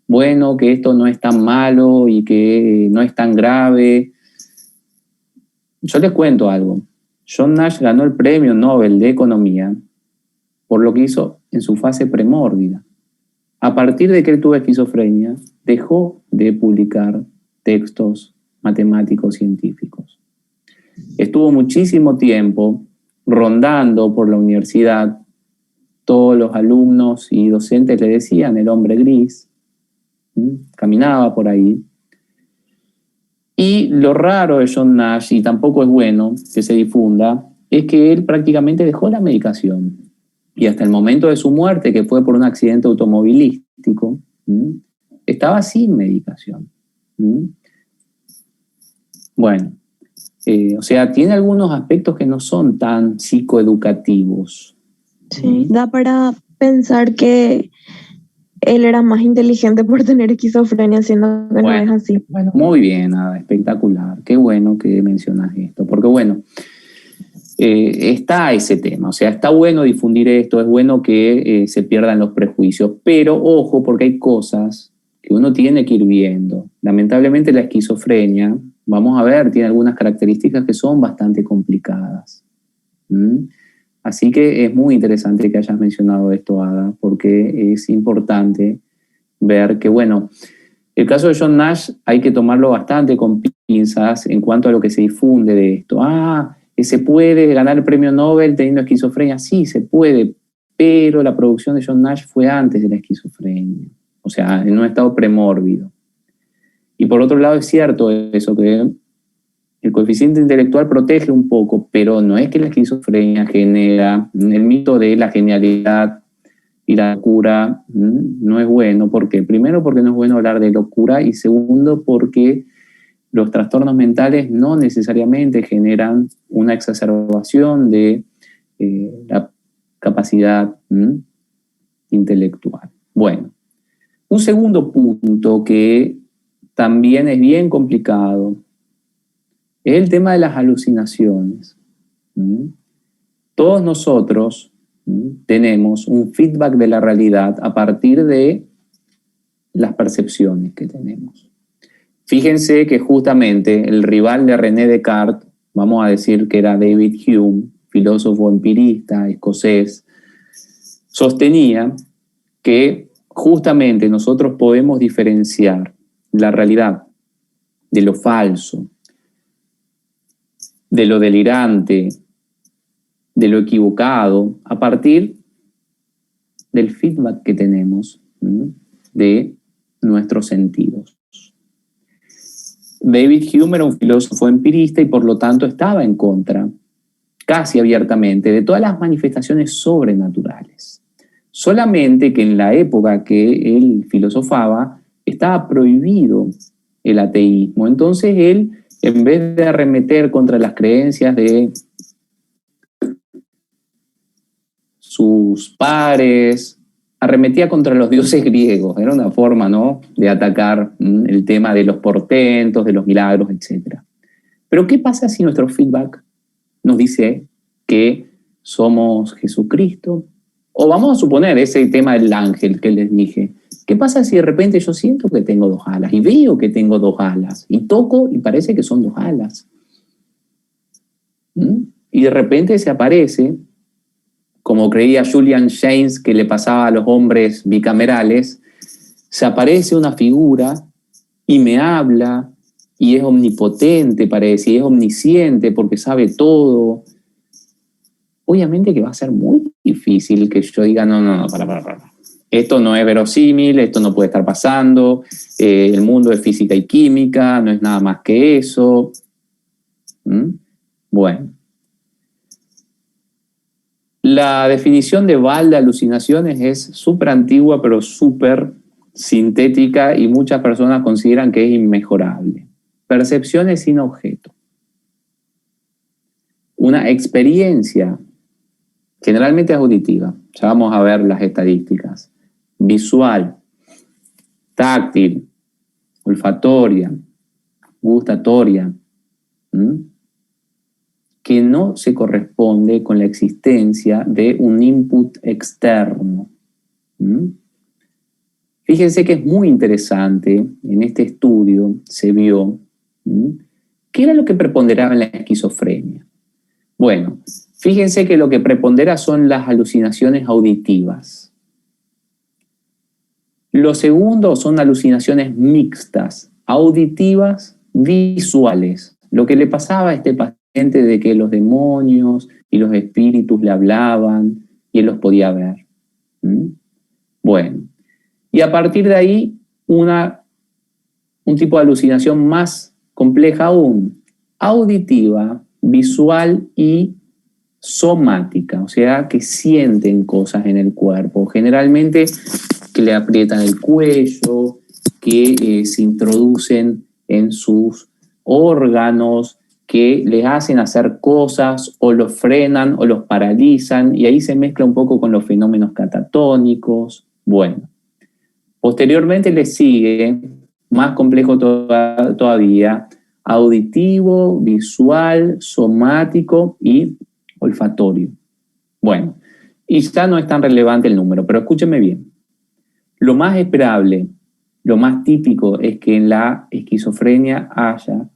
bueno, que esto no es tan malo y que no es tan grave. Yo les cuento algo. John Nash ganó el premio Nobel de Economía por lo que hizo en su fase premórbida. A partir de que él tuvo esquizofrenia, dejó de publicar textos matemáticos científicos. Estuvo muchísimo tiempo rondando por la universidad. Todos los alumnos y docentes le decían el hombre gris. Caminaba por ahí. Y lo raro de John Nash, y tampoco es bueno que se difunda, es que él prácticamente dejó la medicación. Y hasta el momento de su muerte, que fue por un accidente automovilístico, estaba sin medicación. Bueno, o sea, tiene algunos aspectos que no son tan psicoeducativos. Sí, da para pensar que él era más inteligente por tener esquizofrenia, siendo que no es así. Bueno, muy bien, nada, espectacular. Qué bueno que mencionas esto, porque bueno, está ese tema, o sea, está bueno difundir esto, es bueno que se pierdan los prejuicios, pero ojo, porque hay cosas que uno tiene que ir viendo. Lamentablemente la esquizofrenia, vamos a ver, tiene algunas características que son bastante complicadas. Así que es muy interesante que hayas mencionado esto, Ada, porque es importante ver que, bueno, el caso de John Nash hay que tomarlo bastante con pinzas en cuanto a lo que se difunde de esto. ¿Se puede ganar el premio Nobel teniendo esquizofrenia? Sí, se puede, pero la producción de John Nash fue antes de la esquizofrenia, o sea, en un estado premórbido. Y por otro lado es cierto eso, que el coeficiente intelectual protege un poco, pero no es que la esquizofrenia genera el mito de la genialidad y la locura. No es bueno. ¿Por qué? Primero, porque no es bueno hablar de locura, y segundo, porque los trastornos mentales no necesariamente generan una exacerbación de la capacidad intelectual. Bueno, un segundo punto que también es bien complicado es el tema de las alucinaciones. Todos nosotros tenemos un feedback de la realidad a partir de las percepciones que tenemos. Fíjense que justamente el rival de René Descartes, vamos a decir que era David Hume, filósofo empirista escocés, sostenía que justamente nosotros podemos diferenciar la realidad de lo falso, de lo delirante, de lo equivocado, a partir del feedback que tenemos de nuestros sentidos. David Hume era un filósofo empirista y por lo tanto estaba en contra, casi abiertamente, de todas las manifestaciones sobrenaturales. Solamente que en la época que él filosofaba estaba prohibido el ateísmo. Entonces él, en vez de arremeter contra las creencias de sus pares, arremetía contra los dioses griegos. Era una forma, ¿no?, de atacar el tema de los portentos, de los milagros, etc. Pero ¿qué pasa si nuestro feedback nos dice que somos Jesucristo? O vamos a suponer ese tema del ángel que les dije. ¿Qué pasa si de repente yo siento que tengo 2 alas y veo que tengo 2 alas y toco y parece que son 2 alas? Y de repente se aparece, como creía Julian Jaynes que le pasaba a los hombres bicamerales, se aparece una figura y me habla y es omnipotente, parece, y es omnisciente porque sabe todo. Obviamente que va a ser muy difícil que yo diga, no, para. Esto no es verosímil, esto no puede estar pasando, el mundo es física y química, no es nada más que eso. Bueno. La definición de Ball de alucinaciones es súper antigua, pero súper sintética y muchas personas consideran que es inmejorable. Percepciones sin objeto. Una experiencia, generalmente auditiva, ya vamos a ver las estadísticas, visual, táctil, olfatoria, gustatoria, que no se corresponde con la existencia de un input externo. Fíjense que es muy interesante, en este estudio se vio qué era lo que preponderaba en la esquizofrenia. Bueno, fíjense que lo que prepondera son las alucinaciones auditivas. Lo segundo son alucinaciones mixtas, auditivas, visuales. Lo que le pasaba a este paciente de que los demonios y los espíritus le hablaban y él los podía ver. Bueno, y a partir de ahí un tipo de alucinación más compleja aún, auditiva, visual y somática, o sea, que sienten cosas en el cuerpo, generalmente que le aprietan el cuello, que se introducen en sus órganos, que les hacen hacer cosas o los frenan o los paralizan, y ahí se mezcla un poco con los fenómenos catatónicos. Bueno, posteriormente le sigue, más complejo todavía, auditivo, visual, somático y olfatorio. Bueno, y ya no es tan relevante el número, pero escúchenme bien. Lo más esperable, lo más típico es que en la esquizofrenia haya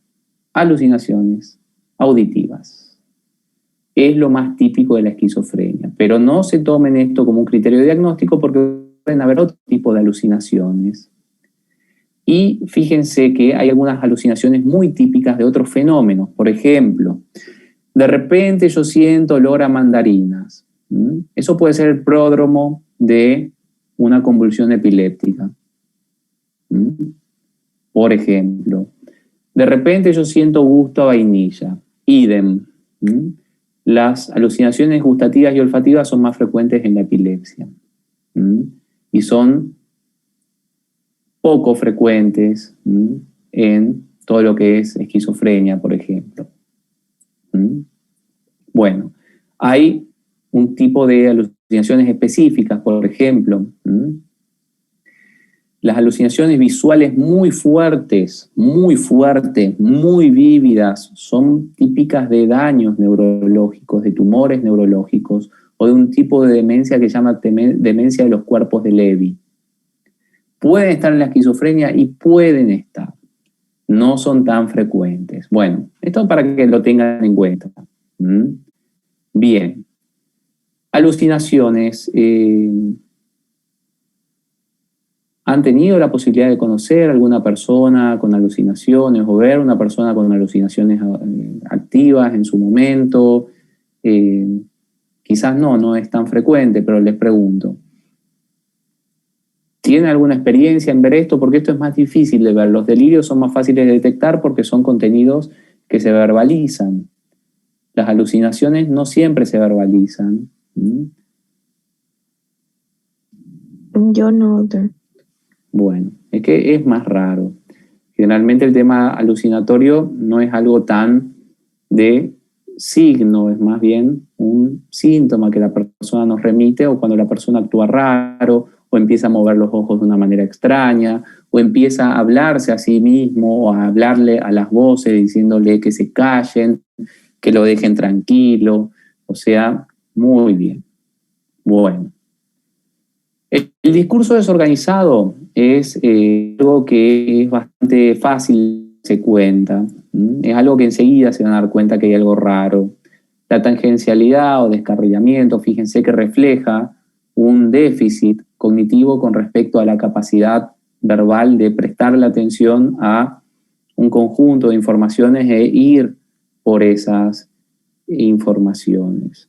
alucinaciones auditivas. Es lo más típico de la esquizofrenia, pero no se tomen esto como un criterio diagnóstico porque pueden haber otro tipo de alucinaciones. Y fíjense que hay algunas alucinaciones muy típicas de otros fenómenos. Por ejemplo, de repente yo siento olor a mandarinas. Eso puede ser el pródromo de una convulsión epiléptica. Por ejemplo, de repente yo siento gusto a vainilla. Idem. Las alucinaciones gustativas y olfativas son más frecuentes en la epilepsia. Y son poco frecuentes en todo lo que es esquizofrenia, por ejemplo. Bueno, hay un tipo de alucinaciones específicas, por ejemplo, las alucinaciones visuales muy fuertes, muy vívidas, son típicas de daños neurológicos, de tumores neurológicos o de un tipo de demencia que se llama demencia de los cuerpos de Levy. Pueden estar en la esquizofrenia y pueden estar. No son tan frecuentes. Bueno, esto para que lo tengan en cuenta. Bien. Alucinaciones. ¿Han tenido la posibilidad de conocer a alguna persona con alucinaciones o ver una persona con alucinaciones activas en su momento? Quizás no es tan frecuente, pero les pregunto. ¿Tiene alguna experiencia en ver esto? Porque esto es más difícil de ver. Los delirios son más fáciles de detectar porque son contenidos que se verbalizan. Las alucinaciones no siempre se verbalizan. Yo no, doctor. Bueno, es que es más raro. Generalmente el tema alucinatorio no es algo tan de signo, es más bien un síntoma que la persona nos remite, o cuando la persona actúa raro, o empieza a mover los ojos de una manera extraña, o empieza a hablarse a sí mismo, o a hablarle a las voces diciéndole que se callen, que lo dejen tranquilo. O sea, muy bien. Bueno. El discurso desorganizado es algo que es bastante fácil de darse cuenta. Es algo que enseguida se van a dar cuenta que hay algo raro. La tangencialidad o descarrilamiento, fíjense que refleja un déficit cognitivo con respecto a la capacidad verbal de prestarle atención a un conjunto de informaciones e ir por esas informaciones.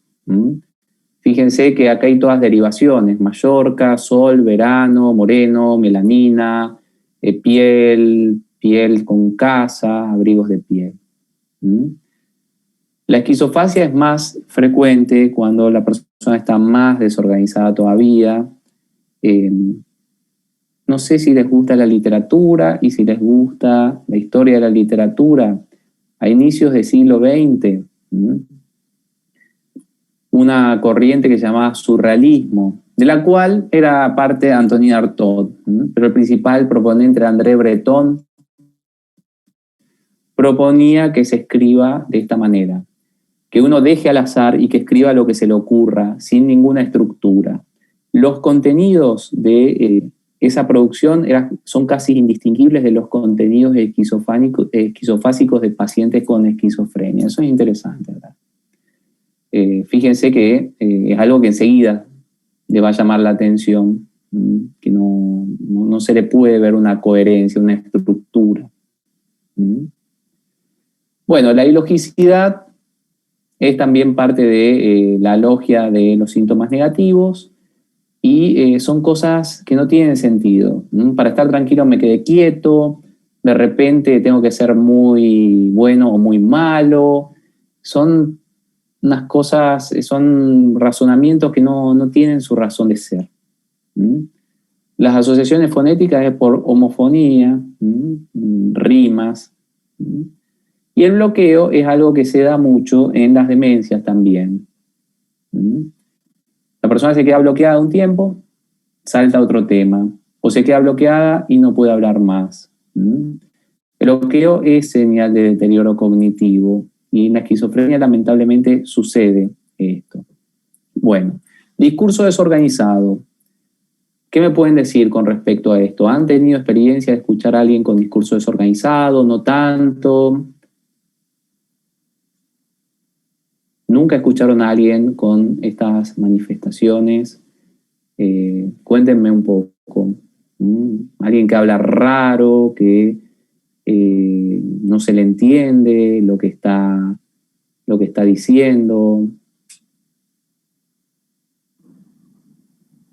Fíjense que acá hay todas derivaciones: Mallorca, sol, verano, moreno, melanina, piel, piel con casa, abrigos de piel. La esquizofasia es más frecuente cuando la persona está más desorganizada todavía. No sé si les gusta la literatura y si les gusta la historia de la literatura. A inicios del siglo XX, una corriente que se llamaba surrealismo, de la cual era parte Antonin Artaud, pero el principal proponente era André Breton. Proponía que se escriba de esta manera, que uno deje al azar y que escriba lo que se le ocurra, sin ninguna estructura. Los contenidos de esa producción son casi indistinguibles de los contenidos esquizofásicos de pacientes con esquizofrenia. Eso es interesante, ¿verdad? Fíjense que es algo que enseguida le va a llamar la atención, que no se le puede ver una coherencia, una estructura. Bueno, la ilogicidad es también parte de la logia de los síntomas negativos, y son cosas que no tienen sentido. Para estar tranquilo me quedé quieto, de repente tengo que ser muy bueno o muy malo. Son unas cosas, son razonamientos que no tienen su razón de ser. Las asociaciones fonéticas es por homofonía, rimas. Y el bloqueo es algo que se da mucho en las demencias también. La persona se queda bloqueada un tiempo, salta a otro tema, o se queda bloqueada y no puede hablar más. El bloqueo es señal de deterioro cognitivo, y en la esquizofrenia lamentablemente sucede esto. Bueno, discurso desorganizado. ¿Qué me pueden decir con respecto a esto? ¿Han tenido experiencia de escuchar a alguien con discurso desorganizado? ¿No tanto? ¿Nunca escucharon a alguien con estas manifestaciones? Cuéntenme un poco. Alguien que habla raro, que no se le entiende lo que está diciendo.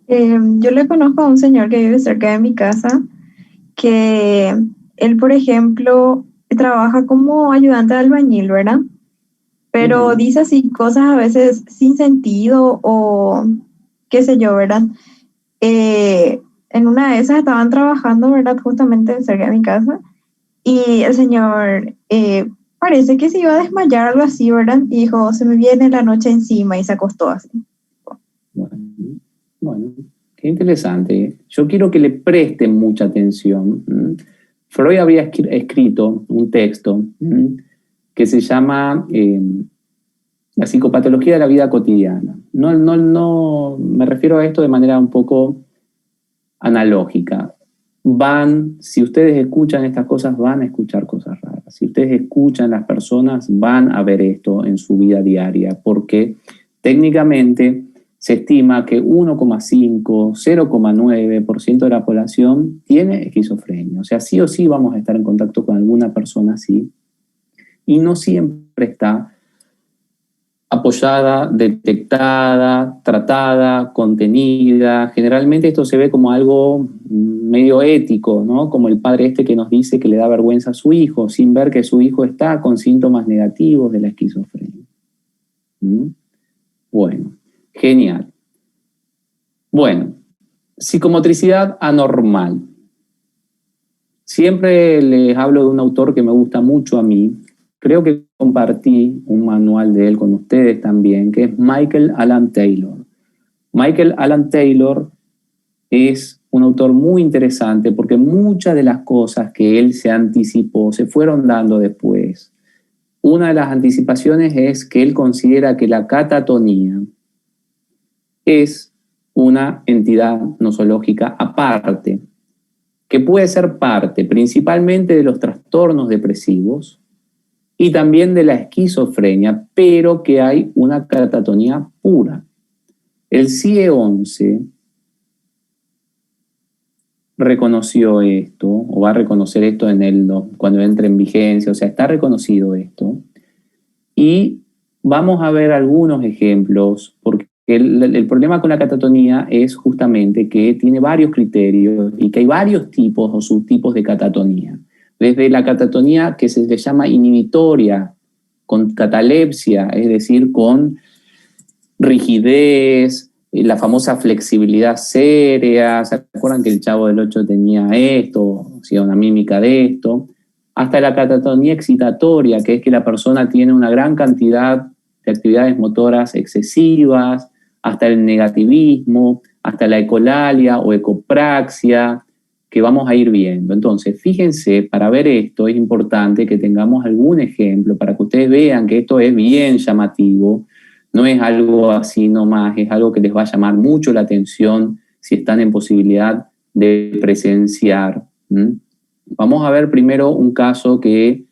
Yo le conozco a un señor que vive cerca de mi casa, que él, por ejemplo, trabaja como ayudante de albañil, ¿verdad? Pero dice así cosas a veces sin sentido o qué sé yo, ¿verdad? En una de esas estaban trabajando, ¿verdad? Justamente cerca de mi casa, y el señor parece que se iba a desmayar, algo así, ¿verdad? Y dijo, se me viene la noche encima, y se acostó así. Bueno, qué interesante. Yo quiero que le presten mucha atención. Freud había escrito un texto que se llama La psicopatología de la vida cotidiana. No me refiero a esto de manera un poco analógica. Si ustedes escuchan estas cosas, van a escuchar cosas raras. Si ustedes escuchan las personas, van a ver esto en su vida diaria, porque técnicamente se estima que 1,5, 0,9% de la población tiene esquizofrenia. O sea, sí o sí vamos a estar en contacto con alguna persona así, y no siempre está apoyada, detectada, tratada, contenida. Generalmente esto se ve como algo medio ético, ¿no? Como el padre este que nos dice que le da vergüenza a su hijo, sin ver que su hijo está con síntomas negativos de la esquizofrenia. Bueno, genial. Bueno, psicomotricidad anormal. Siempre les hablo de un autor que me gusta mucho a mí. Creo que compartí un manual de él con ustedes también, que es Michael Alan Taylor. Michael Alan Taylor es un autor muy interesante porque muchas de las cosas que él se anticipó se fueron dando después. Una de las anticipaciones es que él considera que la catatonía es una entidad nosológica aparte, que puede ser parte principalmente de los trastornos depresivos y también de la esquizofrenia, pero que hay una catatonía pura. El CIE 11 reconoció esto, o va a reconocer esto cuando entre en vigencia, o sea, está reconocido esto. Y vamos a ver algunos ejemplos, porque el problema con la catatonía es justamente que tiene varios criterios y que hay varios tipos o subtipos de catatonía. Desde la catatonía que se le llama inhibitoria, con catalepsia, es decir, con rigidez, la famosa flexibilidad seria, ¿se acuerdan que el Chavo del Ocho tenía esto, hacía una mímica de esto? Hasta la catatonía excitatoria, que es que la persona tiene una gran cantidad de actividades motoras excesivas, hasta el negativismo, hasta la ecolalia o ecopraxia, que vamos a ir viendo. Entonces, fíjense, para ver esto es importante que tengamos algún ejemplo para que ustedes vean que esto es bien llamativo, no es algo así nomás, es algo que les va a llamar mucho la atención si están en posibilidad de presenciar. Vamos a ver primero un caso que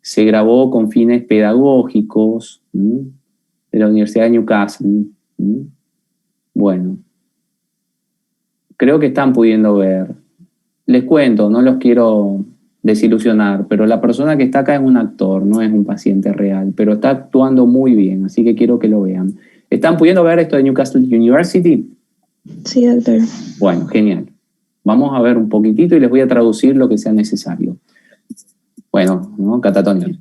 se grabó con fines pedagógicos de la Universidad de Newcastle. Bueno, creo que están pudiendo ver. Les cuento, no los quiero desilusionar, pero la persona que está acá es un actor, no es un paciente real, pero está actuando muy bien, así que quiero que lo vean. ¿Están pudiendo ver esto de Newcastle University? Sí, doctor. Bueno, genial. Vamos a ver un poquitito y les voy a traducir lo que sea necesario. Bueno, ¿no? Catatonia.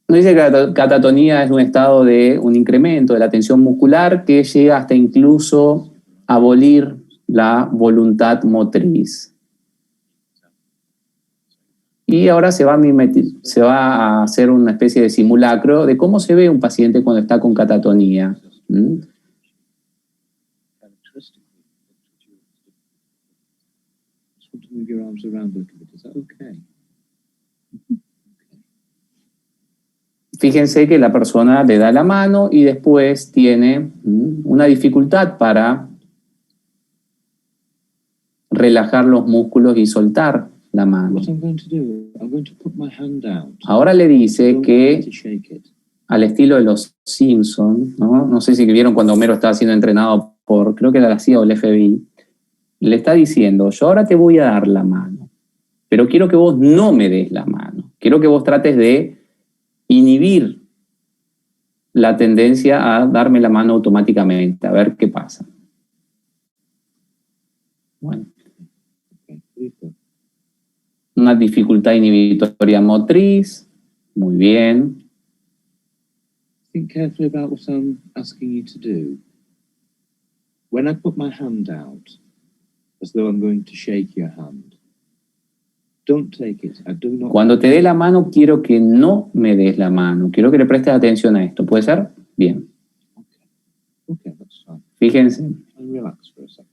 Nos dice que catatonía es un estado de un incremento de la tensión muscular que llega hasta incluso abolir la voluntad motriz. Y ahora se va a hacer una especie de simulacro de cómo se ve un paciente cuando está con catatonía. Fíjense que la persona le da la mano y después tiene una dificultad para relajar los músculos y soltar la mano. Ahora le dice que, al estilo de los Simpson, no sé si vieron cuando Homero estaba siendo entrenado por, creo que era la CIA o el FBI, le está diciendo, yo ahora te voy a dar la mano, pero quiero que vos no me des la mano. Quiero que vos trates de inhibir la tendencia a darme la mano automáticamente, a ver qué pasa. Bueno. Una dificultad inhibitoria motriz, muy bien. Think carefully about what I'm asking you to do. When I put my hand out, as though I'm going to shake your hand, don't take it. I do not. Cuando te dé la mano, quiero que no me des la mano. Quiero que le prestes atención a esto. ¿Puede ser? Bien. Okay, that's fine. Fíjense. And relax for a second.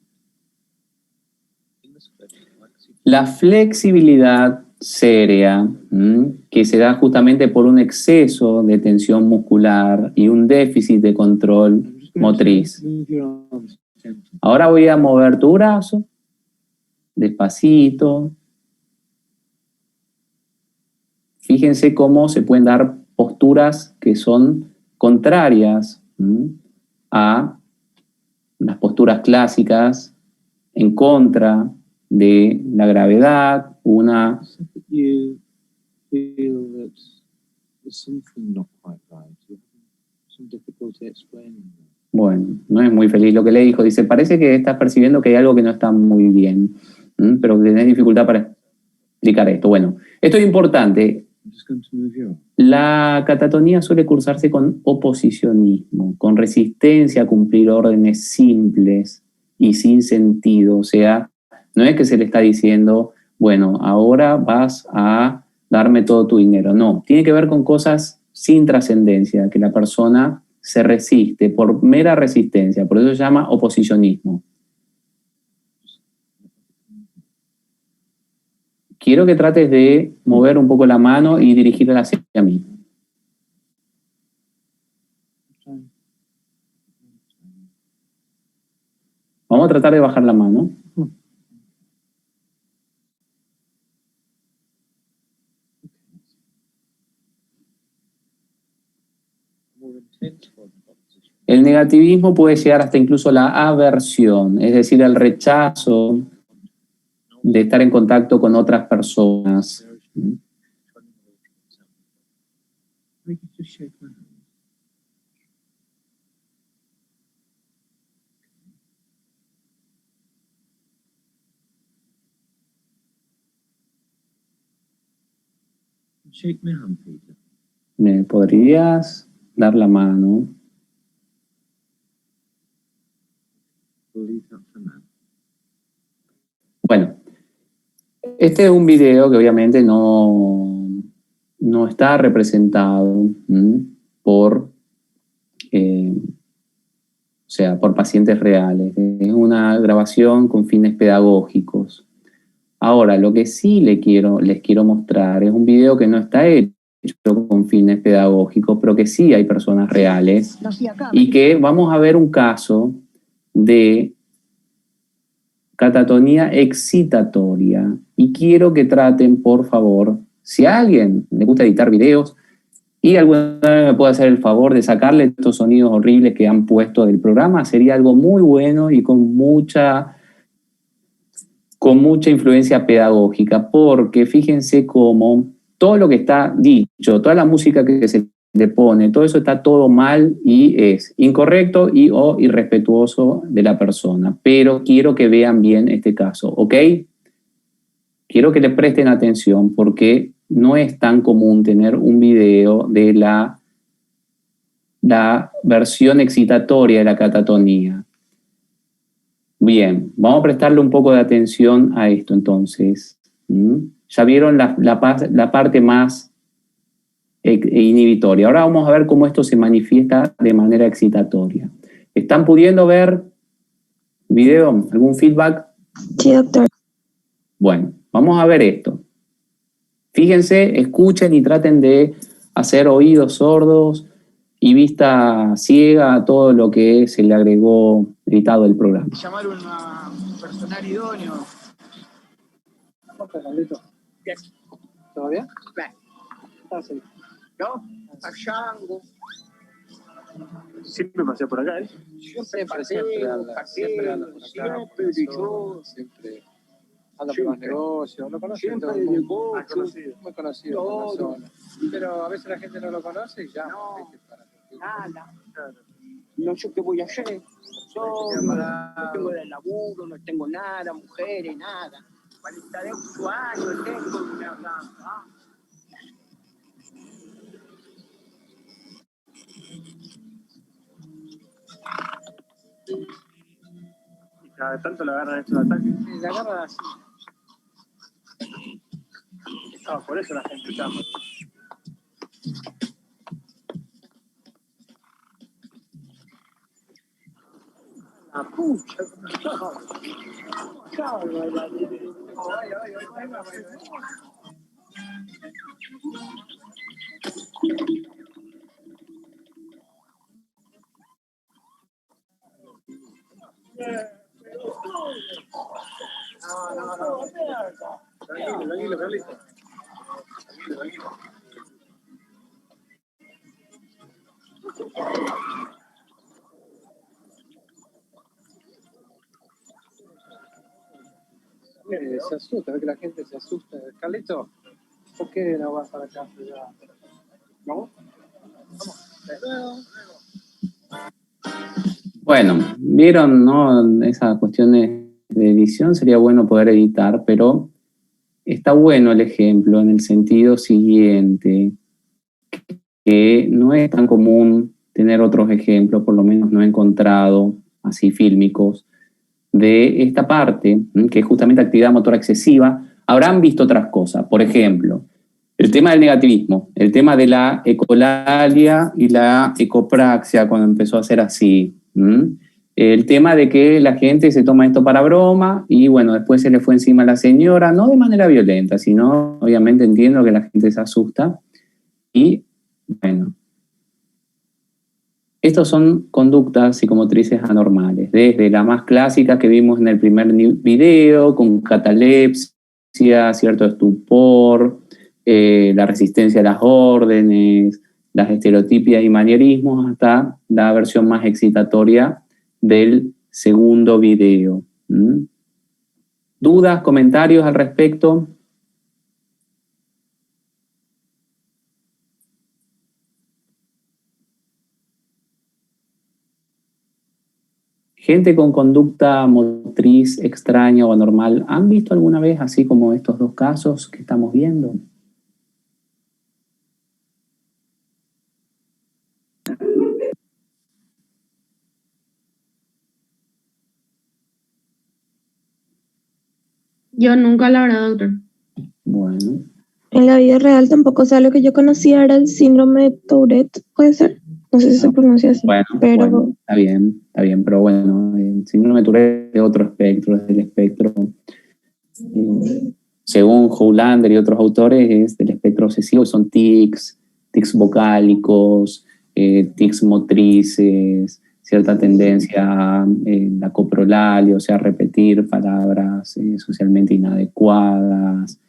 La flexibilidad seria, que se da justamente por un exceso de tensión muscular y un déficit de control motriz. Ahora voy a mover tu brazo, despacito. Fíjense cómo se pueden dar posturas que son contrarias a las posturas clásicas, en contra de la gravedad, una... some difficulty explaining that. Bueno, no es muy feliz lo que le dijo. Dice, parece que estás percibiendo que hay algo que no está muy bien, pero que tenés dificultad para explicar esto. Bueno, esto es importante. I'm just going to move you on. La catatonía suele cursarse con oposicionismo, con resistencia a cumplir órdenes simples y sin sentido. O sea, no es que se le está diciendo, bueno, ahora vas a darme todo tu dinero. No, tiene que ver con cosas sin trascendencia, que la persona se resiste por mera resistencia. Por eso se llama oposicionismo. Quiero que trates de mover un poco la mano y dirigirla hacia mí. Vamos a tratar de bajar la mano. El negativismo puede llegar hasta incluso la aversión, es decir, el rechazo de estar en contacto con otras personas. Shake my hand, Peter. ¿Me podrías dar la mano? We'll leave that for now. Bueno, este es un video que obviamente no está representado por, por pacientes reales. Es una grabación con fines pedagógicos. Ahora, lo que sí les quiero mostrar es un video que no está hecho con fines pedagógicos, pero que sí hay personas reales y que vamos a ver un caso de catatonía excitatoria. Y quiero que traten, por favor, si a alguien le gusta editar videos y alguna vez me puede hacer el favor de sacarle estos sonidos horribles que han puesto del programa, sería algo muy bueno y con mucha influencia pedagógica, porque fíjense cómo todo lo que está dicho, toda la música que se le pone, todo eso está todo mal y es incorrecto o irrespetuoso de la persona. Pero quiero que vean bien este caso, ¿ok? Quiero que le presten atención porque no es tan común tener un video de la versión excitatoria de la catatonía. Bien, vamos a prestarle un poco de atención a esto entonces. Ya vieron la parte más inhibitoria. Ahora vamos a ver cómo esto se manifiesta de manera excitatoria. ¿Están pudiendo ver video? ¿Algún feedback? Sí, doctor. Bueno, vamos a ver esto. Fíjense, escuchen y traten de hacer oídos sordos y vista ciega a todo lo que se le agregó editado del programa. Llamar un personal idóneo. Bien. ¿Todo bien? Bien. Fácil. ¿No? Allango. Siempre pasé por acá, ¿eh? Siempre anda Anda por los negocios, lo conoce siempre todo de el mundo. negocio. Muy conocido por la Todo. zona. Pero a veces la gente no lo conoce y ya. No. ¿viste? Nada. No sé qué voy a hacer. Yo no tengo de laburo, no tengo nada, mujeres, nada. 48 años tengo. Y cada tanto le agarran estos ataques. Sí, la agarran así. Por eso la gente llama. La pucha. Tranquilo, Carlito. Se asusta, ve que la gente se asusta. Carlito, ¿por qué no vas para acá? ¿No? Vamos. Bueno, vieron, ¿no? Esas cuestiones de edición sería bueno poder editar, pero está bueno el ejemplo en el sentido siguiente, que no es tan común tener otros ejemplos, por lo menos no he encontrado así fílmicos, de esta parte, que es justamente actividad motora excesiva. Habrán visto otras cosas, por ejemplo, el tema del negativismo, el tema de la ecolalia y la ecopraxia cuando empezó a ser así. El tema de que la gente se toma esto para broma y bueno, después se le fue encima a la señora, no de manera violenta, sino obviamente entiendo que la gente se asusta y bueno, estos son conductas psicomotrices anormales, desde la más clásica que vimos en el primer video, con catalepsia, cierto estupor, la resistencia a las órdenes, las estereotipias y manierismos, hasta la versión más excitatoria del segundo video. ¿Dudas, comentarios al respecto? Gente con conducta motriz extraña o anormal, ¿han visto alguna vez así como estos dos casos que estamos viendo? Yo nunca, la verdad, doctor. Bueno. En la vida real tampoco, o sea, lo que yo conocía era el síndrome de Tourette, ¿puede ser? No sé si se pronuncia así. Bueno, está bien, pero bueno, el síndrome de Tourette es de otro espectro, es del espectro, según Hollander y otros autores, es del espectro obsesivo, son tics vocálicos, tics motrices, cierta tendencia a la coprolalia, o sea, repetir palabras socialmente inadecuadas,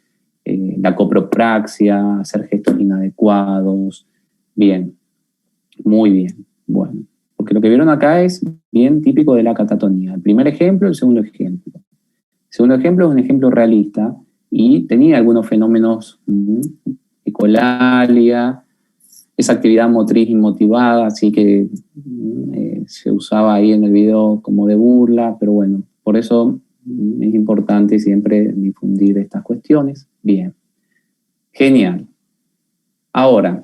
la copropraxia, hacer gestos inadecuados. Bien, muy bien, bueno, porque lo que vieron acá es bien típico de la catatonía. El primer ejemplo, el segundo ejemplo. El segundo ejemplo es un ejemplo realista y tenía algunos fenómenos, ecolalia, esa actividad motriz inmotivada, así que se usaba ahí en el video como de burla, pero bueno, por eso es importante siempre difundir estas cuestiones. Bien, genial. Ahora,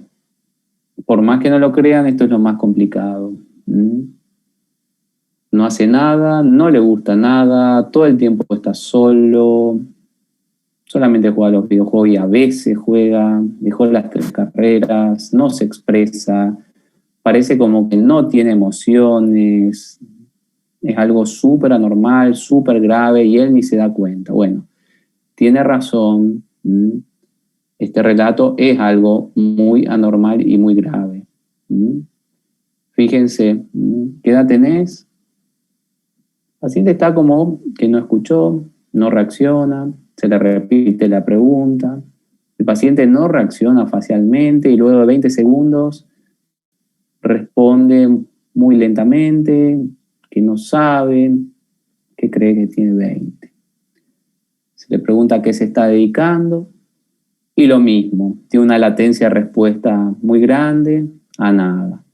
por más que no lo crean, esto es lo más complicado. No hace nada, no le gusta nada, todo el tiempo está solo, solamente juega a los videojuegos y a veces juega, dejó las 3 carreras, no se expresa, parece como que no tiene emociones, es algo súper anormal, súper grave y él ni se da cuenta. Bueno, tiene razón, este relato es algo muy anormal y muy grave. Fíjense, ¿qué edad tenés? El paciente está como que no escuchó, no reacciona, se le repite la pregunta, el paciente no reacciona facialmente y luego de 20 segundos responde muy lentamente, que no sabe, que cree que tiene 20. Se le pregunta a qué se está dedicando y lo mismo, tiene una latencia de respuesta muy grande a nada.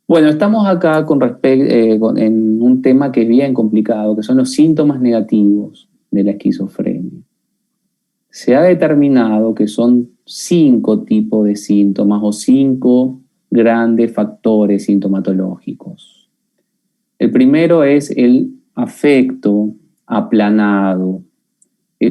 Bueno, estamos acá en un tema que es bien complicado, que son los síntomas negativos de la esquizofrenia. Se ha determinado que son 5 tipos de síntomas o 5 grandes factores sintomatológicos. El primero es el afecto aplanado.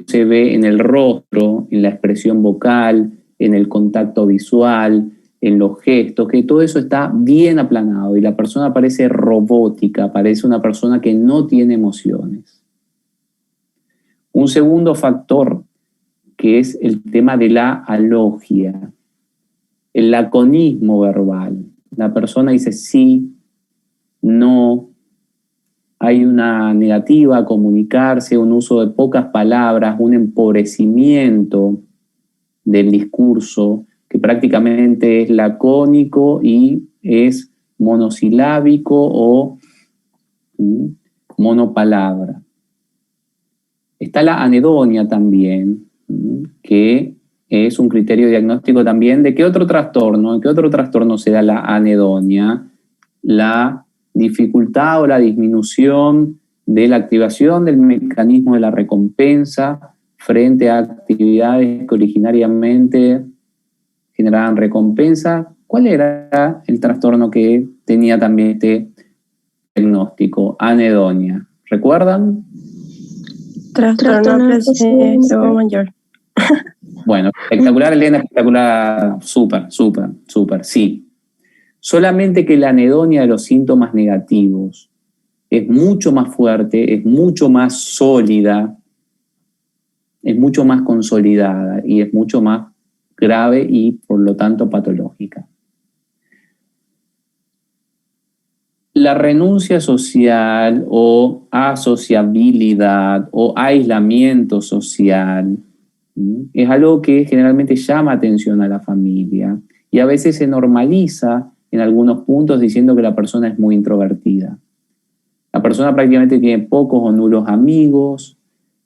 Se ve en el rostro, en la expresión vocal, en el contacto visual, en los gestos, que todo eso está bien aplanado y la persona parece robótica, parece una persona que no tiene emociones. Un segundo factor, que es el tema de la alogia, el laconismo verbal. La persona dice sí, no, hay una negativa a comunicarse, un uso de pocas palabras, un empobrecimiento del discurso que prácticamente es lacónico y es monosilábico o monopalabra. Está la anedonia también, que es un criterio diagnóstico también de qué otro trastorno, se da la anedonia, la dificultad o la disminución de la activación del mecanismo de la recompensa frente a actividades que originariamente generaban recompensa. ¿Cuál era el trastorno que tenía también este diagnóstico? Anedonia. ¿Recuerdan? Trastorno depresivo mayor. Bueno, espectacular, Elena, espectacular, súper, sí. Solamente que la anedonia de los síntomas negativos es mucho más fuerte, es mucho más sólida, es mucho más consolidada y es mucho más grave y por lo tanto patológica. La renuncia social o asociabilidad o aislamiento social es algo que generalmente llama atención a la familia y a veces se normaliza en algunos puntos diciendo que la persona es muy introvertida. La persona prácticamente tiene pocos o nulos amigos,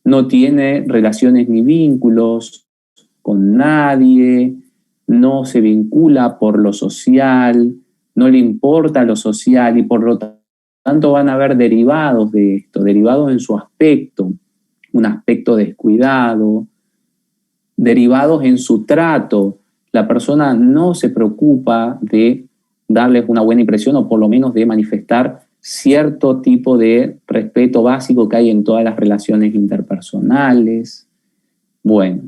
no tiene relaciones ni vínculos con nadie, no se vincula por lo social, no le importa lo social y por lo tanto van a haber derivados de esto, derivados en su aspecto, un aspecto descuidado, derivados en su trato. La persona no se preocupa de darles una buena impresión o por lo menos de manifestar cierto tipo de respeto básico que hay en todas las relaciones interpersonales. Bueno,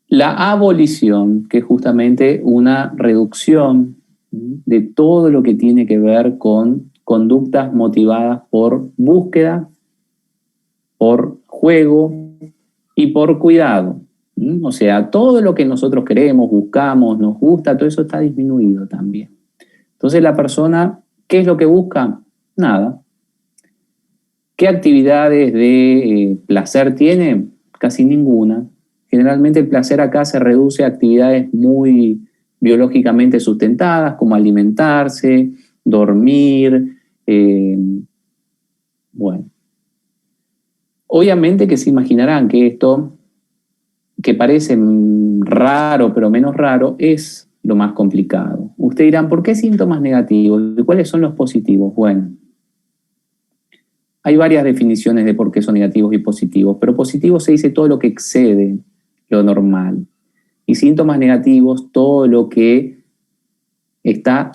la abolición, que es justamente una reducción de todo lo que tiene que ver con conductas motivadas por búsqueda, por juego y por cuidado. O sea, todo lo que nosotros queremos, buscamos, nos gusta, todo eso está disminuido también. Entonces la persona, ¿qué es lo que busca? Nada. ¿Qué actividades de placer tiene? Casi ninguna. Generalmente el placer acá se reduce a actividades muy biológicamente sustentadas, como alimentarse, dormir, bueno. Obviamente que se imaginarán que esto, que parece raro pero menos raro, es lo más complicado. Ustedes dirán, ¿por qué síntomas negativos? ¿Y cuáles son los positivos? Bueno, hay varias definiciones de por qué son negativos y positivos, pero positivo se dice todo lo que excede lo normal. Y síntomas negativos, todo lo que está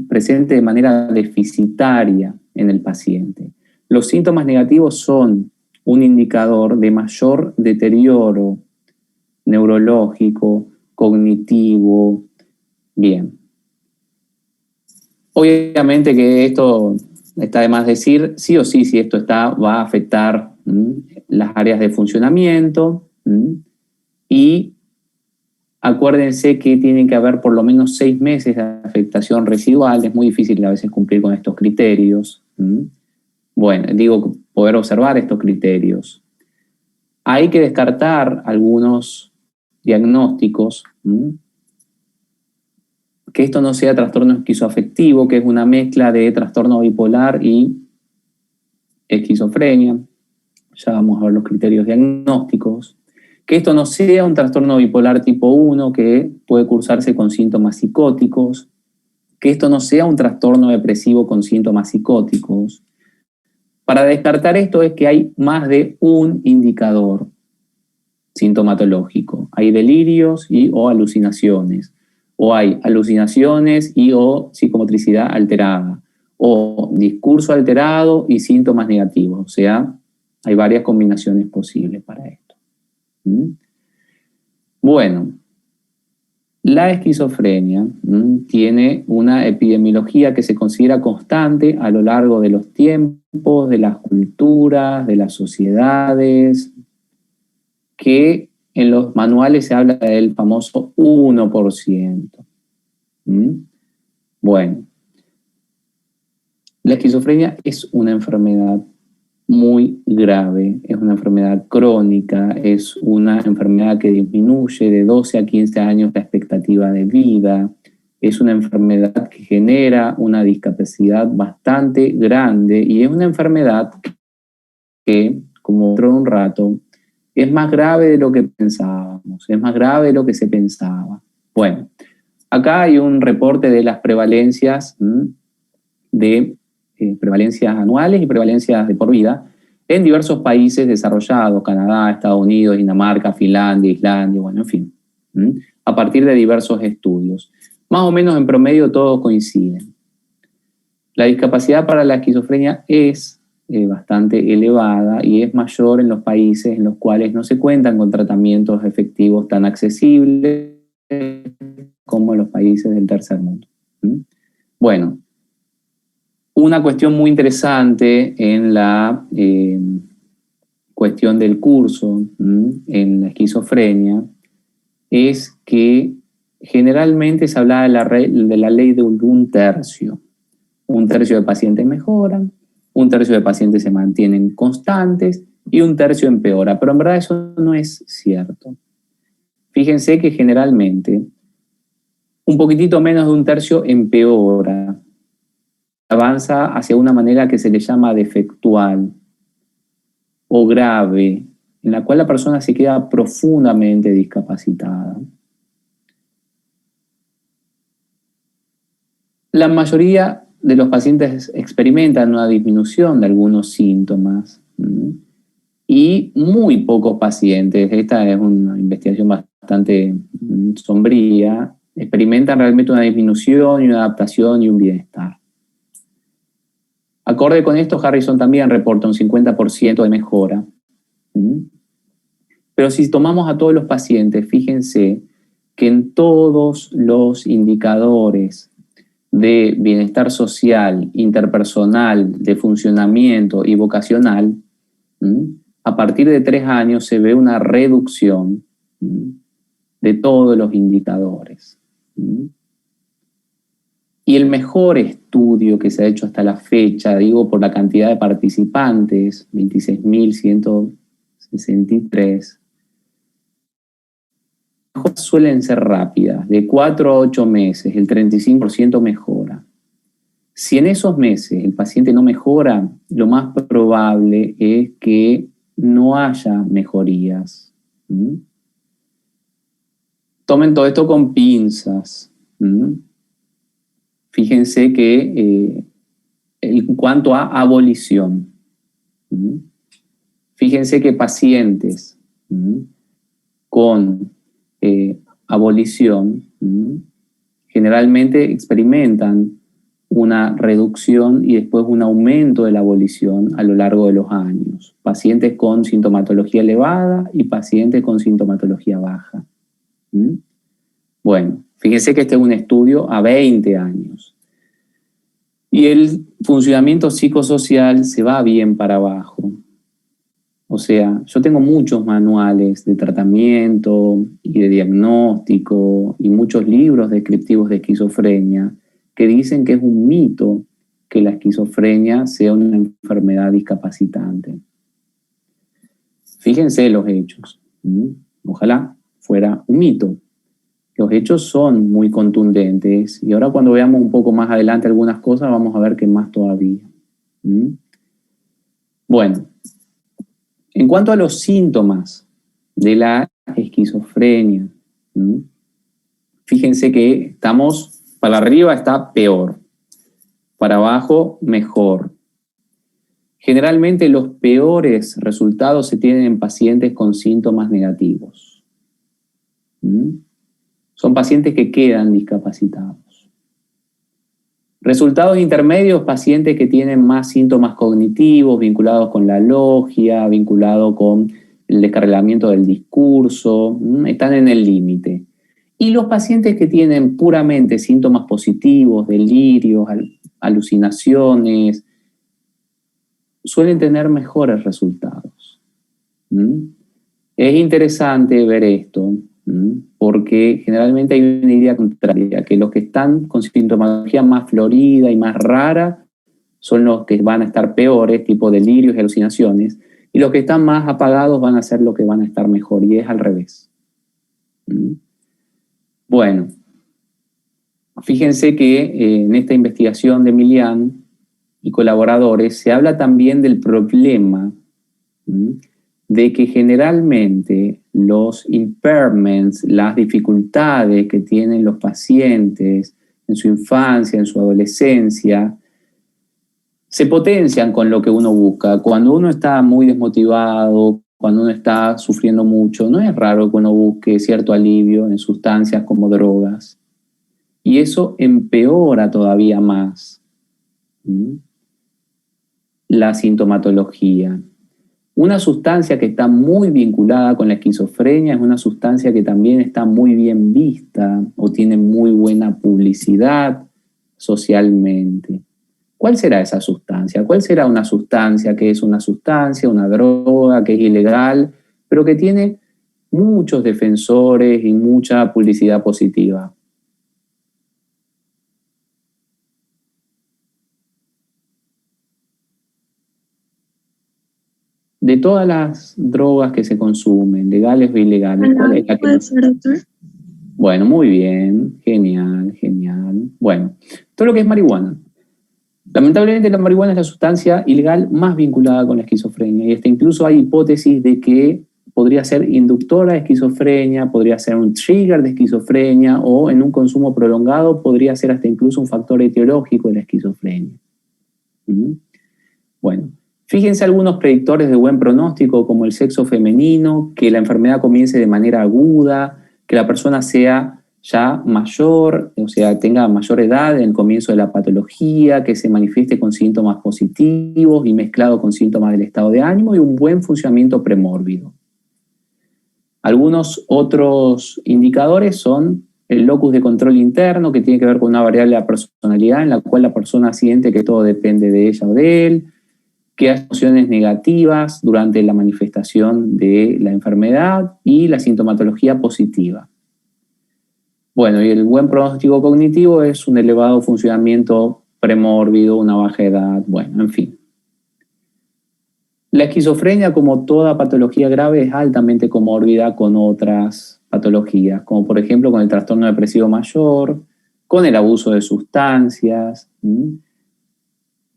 presente de manera deficitaria en el paciente. Los síntomas negativos son un indicador de mayor deterioro neurológico, cognitivo. Bien. Obviamente que esto está de más decir, sí o sí, si esto va a afectar las áreas de funcionamiento y acuérdense que tienen que haber por lo menos 6 meses de afectación residual. Es muy difícil a veces cumplir con estos criterios. Bueno, digo, poder observar estos criterios. Hay que descartar algunos diagnósticos, que esto no sea trastorno esquizoafectivo, que es una mezcla de trastorno bipolar y esquizofrenia. Ya vamos a ver los criterios diagnósticos. Que esto no sea un trastorno bipolar tipo 1 que puede cursarse con síntomas psicóticos. Que esto no sea un trastorno depresivo con síntomas psicóticos. Para descartar esto es que hay más de un indicador sintomatológico. Hay delirios o alucinaciones. O hay alucinaciones o psicomotricidad alterada. O discurso alterado y síntomas negativos. O sea, hay varias combinaciones posibles para esto. Bueno, la esquizofrenia tiene una epidemiología que se considera constante a lo largo de los tiempos, de las culturas, de las sociedades, que en los manuales se habla del famoso 1%. Bueno, la esquizofrenia es una enfermedad muy grave, es una enfermedad crónica, es una enfermedad que disminuye de 12 a 15 años la expectativa de vida, es una enfermedad que genera una discapacidad bastante grande y es una enfermedad que, como dentro de un rato, es más grave de lo que pensábamos, es más grave de lo que se pensaba. Bueno, acá hay un reporte de las prevalencias, prevalencias anuales y prevalencias de por vida en diversos países desarrollados, Canadá, Estados Unidos, Dinamarca, Finlandia, Islandia, bueno, en fin, a partir de diversos estudios. Más o menos en promedio todos coinciden. La discapacidad para la esquizofrenia es bastante elevada y es mayor en los países en los cuales no se cuentan con tratamientos efectivos tan accesibles como en los países del tercer mundo. Bueno, una cuestión muy interesante en la cuestión del curso en la esquizofrenia es que generalmente se habla de la ley de un tercio. Un tercio de pacientes mejoran, un tercio de pacientes se mantienen constantes y un tercio empeora. Pero en verdad eso no es cierto. Fíjense que generalmente un poquitito menos de un tercio empeora. Avanza hacia una manera que se le llama defectual o grave, en la cual la persona se queda profundamente discapacitada. La mayoría de los pacientes experimentan una disminución de algunos síntomas y muy pocos pacientes, esta es una investigación bastante sombría, experimentan realmente una disminución y una adaptación y un bienestar. Acorde con esto, Harrison también reporta un 50% de mejora. Pero si tomamos a todos los pacientes, fíjense que en todos los indicadores de bienestar social, interpersonal, de funcionamiento y vocacional, a partir de 3 años se ve una reducción de todos los indicadores. Y el mejor estudio que se ha hecho hasta la fecha, digo por la cantidad de participantes, 26.163, suelen ser rápidas, de 4 a 8 meses, el 35% mejora. Si en esos meses el paciente no mejora, lo más probable es que no haya mejorías. Tomen todo esto con pinzas. Fíjense que en cuanto a abolición, fíjense que pacientes con abolición generalmente experimentan una reducción y después un aumento de la abolición a lo largo de los años. Pacientes con sintomatología elevada y pacientes con sintomatología baja. Bueno, fíjense que este es un estudio a 20 años. Y el funcionamiento psicosocial se va bien para abajo. O sea, yo tengo muchos manuales de tratamiento y de diagnóstico y muchos libros descriptivos de esquizofrenia que dicen que es un mito que la esquizofrenia sea una enfermedad discapacitante. Fíjense los hechos. Ojalá fuera un mito. Los hechos son muy contundentes y ahora cuando veamos un poco más adelante algunas cosas vamos a ver que más todavía. Bueno, en cuanto a los síntomas de la esquizofrenia, fíjense que estamos, para arriba está peor, para abajo mejor. Generalmente los peores resultados se tienen en pacientes con síntomas negativos. Son pacientes que quedan discapacitados. Resultados intermedios, pacientes que tienen más síntomas cognitivos vinculados con la logia, vinculados con el descarrilamiento del discurso, están en el límite. Y los pacientes que tienen puramente síntomas positivos, delirios, alucinaciones, suelen tener mejores resultados. Es interesante ver esto, porque generalmente hay una idea contraria, que los que están con sintomatología más florida y más rara son los que van a estar peores, tipo delirios y alucinaciones, y los que están más apagados van a ser los que van a estar mejor, y es al revés. Bueno, fíjense que en esta investigación de Milian y colaboradores se habla también del problema de que generalmente los impairments, las dificultades que tienen los pacientes en su infancia, en su adolescencia, se potencian con lo que uno busca. Cuando uno está muy desmotivado, cuando uno está sufriendo mucho, no es raro que uno busque cierto alivio en sustancias como drogas. Y eso empeora todavía más la sintomatología. Una sustancia que está muy vinculada con la esquizofrenia es una sustancia que también está muy bien vista o tiene muy buena publicidad socialmente. ¿Cuál será esa sustancia? ¿Cuál será una sustancia que es una sustancia, una droga que es ilegal, pero que tiene muchos defensores y mucha publicidad positiva? De todas las drogas que se consumen, legales o ilegales, ¿cuál es la que ¿Puede ser, doctor? Bueno, muy bien, genial, genial. Bueno, todo lo que es marihuana. Lamentablemente la marihuana es la sustancia ilegal más vinculada con la esquizofrenia y incluso hay hipótesis de que podría ser inductora de esquizofrenia, podría ser un trigger de esquizofrenia o en un consumo prolongado podría ser hasta incluso un factor etiológico de la esquizofrenia. Bueno, fíjense algunos predictores de buen pronóstico como el sexo femenino, que la enfermedad comience de manera aguda, que la persona sea ya mayor, o sea, tenga mayor edad en el comienzo de la patología, que se manifieste con síntomas positivos y mezclado con síntomas del estado de ánimo y un buen funcionamiento premórbido. Algunos otros indicadores son el locus de control interno, que tiene que ver con una variable de la personalidad en la cual la persona siente que todo depende de ella o de él, que hay emociones negativas durante la manifestación de la enfermedad y la sintomatología positiva. Bueno, y el buen pronóstico cognitivo es un elevado funcionamiento premórbido, una baja edad, bueno, en fin. La esquizofrenia, como toda patología grave, es altamente comórbida con otras patologías, como por ejemplo con el trastorno depresivo mayor, con el abuso de sustancias,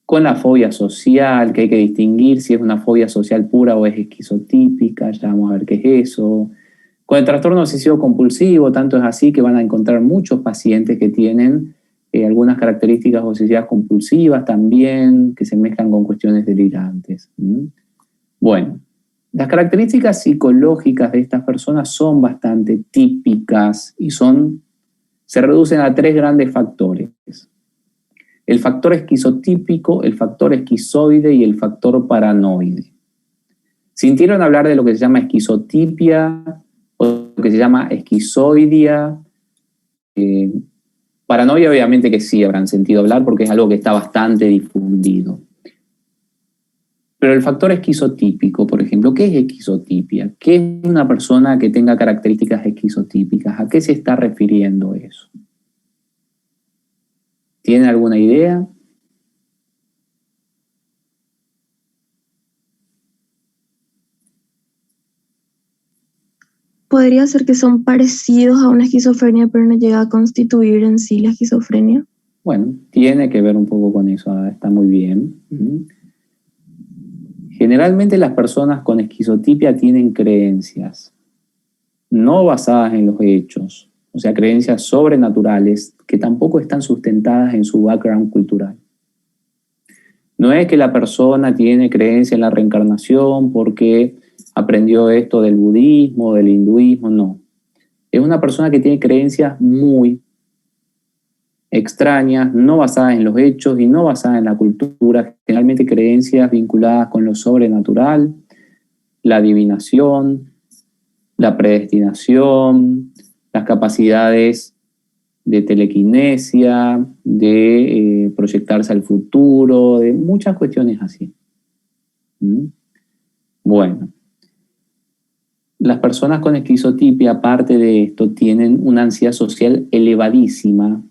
con la fobia social, que hay que distinguir si es una fobia social pura o es esquizotípica, ya vamos a ver qué es eso. Con el trastorno obsesivo compulsivo, tanto es así que van a encontrar muchos pacientes que tienen algunas características obsesivas compulsivas también, que se mezclan con cuestiones delirantes. Bueno, las características psicológicas de estas personas son bastante típicas y se reducen a 3 grandes factores. El factor esquizotípico, el factor esquizoide y el factor paranoide. ¿Sintieron hablar de lo que se llama esquizotipia o lo que se llama esquizoidia? Paranoia obviamente que sí habrán sentido hablar porque es algo que está bastante difundido. Pero el factor esquizotípico, por ejemplo, ¿qué es esquizotipia? ¿Qué es una persona que tenga características esquizotípicas? ¿A qué se está refiriendo eso? ¿Tienen alguna idea? ¿Podría ser que son parecidos a una esquizofrenia, pero no llega a constituir en sí la esquizofrenia? Bueno, tiene que ver un poco con eso, está muy bien. Generalmente las personas con esquizotipia tienen creencias no basadas en los hechos, o sea, creencias sobrenaturales que tampoco están sustentadas en su background cultural. No es que la persona tiene creencia en la reencarnación porque aprendió esto del budismo, del hinduismo, no. Es una persona que tiene creencias muy extrañas, no basadas en los hechos y no basadas en la cultura, generalmente creencias vinculadas con lo sobrenatural, la adivinación, la predestinación, las capacidades de telequinesia, de proyectarse al futuro, de muchas cuestiones así. Bueno, las personas con esquizotipia, aparte de esto, tienen una ansiedad social elevadísima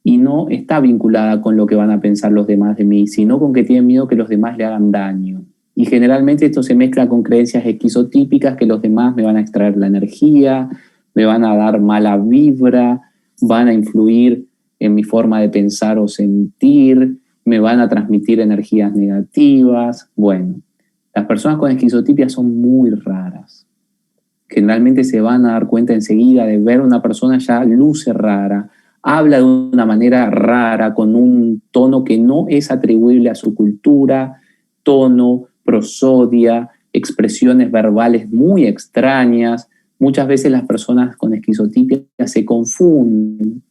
y no está vinculada con lo que van a pensar los demás de mí, sino con que tienen miedo que los demás le hagan daño. Y generalmente esto se mezcla con creencias esquizotípicas que los demás me van a extraer la energía, me van a dar mala vibra, van a influir en mi forma de pensar o sentir, me van a transmitir energías negativas. Bueno, Las personas con esquizotipia son muy raras. Generalmente se van a dar cuenta enseguida de ver una persona ya luce rara, habla de una manera rara, con un tono que no es atribuible a su cultura, tono, prosodia, expresiones verbales muy extrañas. Muchas veces las personas con esquizotipia se confunden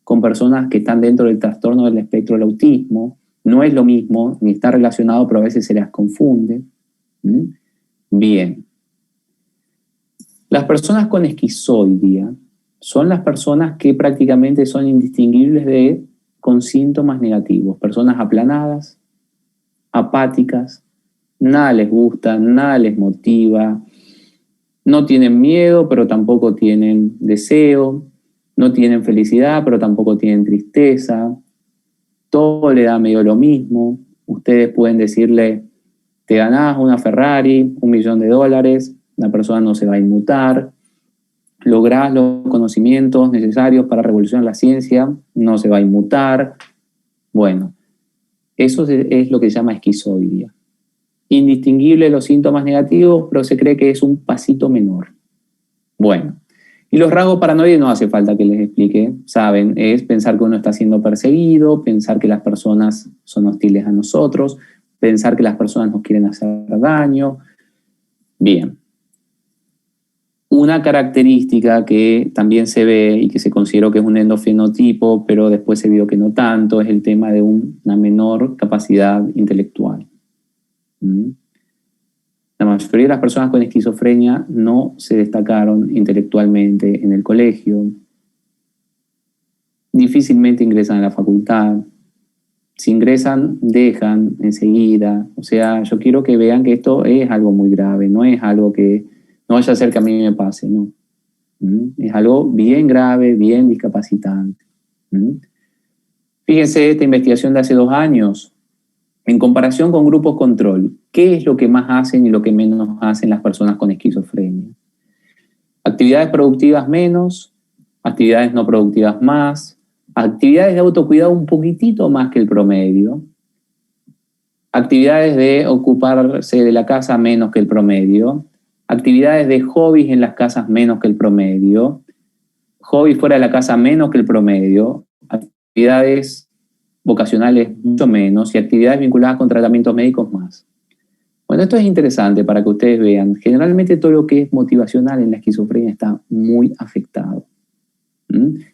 con personas que están dentro del trastorno del espectro del autismo. No es lo mismo, ni está relacionado, pero a veces se las confunde. Bien. Las personas con esquizoidia son las personas que prácticamente son indistinguibles con síntomas negativos. Personas aplanadas, apáticas, nada les gusta, nada les motiva, no tienen miedo, pero tampoco tienen deseo, no tienen felicidad, pero tampoco tienen tristeza, todo le da medio lo mismo. Ustedes pueden decirle, te ganás una Ferrari, $1 millón, la persona no se va a inmutar, lográs los conocimientos necesarios para revolucionar la ciencia, no se va a inmutar. Bueno, eso es lo que se llama esquizoidia. Indistinguible los síntomas negativos, pero se cree que es un pasito menor. Bueno, y los rasgos paranoides no hace falta que les explique, saben, es pensar que uno está siendo perseguido, pensar que las personas son hostiles a nosotros, pensar que las personas nos quieren hacer daño. Bien. Una característica que también se ve y que se consideró que es un endofenotipo, pero después se vio que no tanto, es el tema de una menor capacidad intelectual. La mayoría de las personas con esquizofrenia no se destacaron intelectualmente en el colegio, difícilmente ingresan a la facultad, si ingresan dejan enseguida. O sea, yo quiero que vean que esto es algo muy grave, no es algo que no vaya a ser que a mí me pase, no. Es algo bien grave, bien discapacitante. Fíjense esta investigación de hace 2 años, en comparación con grupos control, ¿qué es lo que más hacen y lo que menos hacen las personas con esquizofrenia? Actividades productivas menos, actividades no productivas más, actividades de autocuidado un poquitito más que el promedio, actividades de ocuparse de la casa menos que el promedio, actividades de hobbies en las casas menos que el promedio, hobbies fuera de la casa menos que el promedio, actividades vocacionales mucho menos y actividades vinculadas con tratamientos médicos más. Bueno, esto es interesante para que ustedes vean. Generalmente todo lo que es motivacional en la esquizofrenia está muy afectado.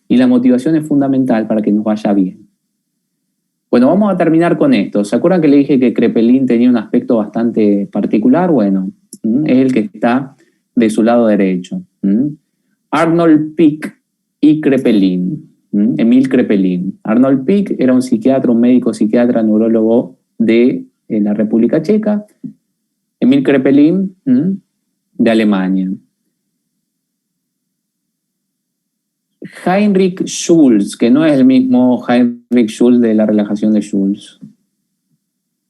Y la motivación es fundamental para que nos vaya bien. Bueno, vamos a terminar con esto. ¿Se acuerdan que le dije que Kraepelin tenía un aspecto bastante particular? Bueno, es el que está de su lado derecho. Arnold Pick y Kraepelin. Emil Kraepelin. Arnold Pick era un psiquiatra, un médico psiquiatra, neurólogo de la República Checa. Emil Kraepelin, de Alemania. Heinrich Schulz, que no es el mismo Heinrich Schulz de la relajación de Schulz.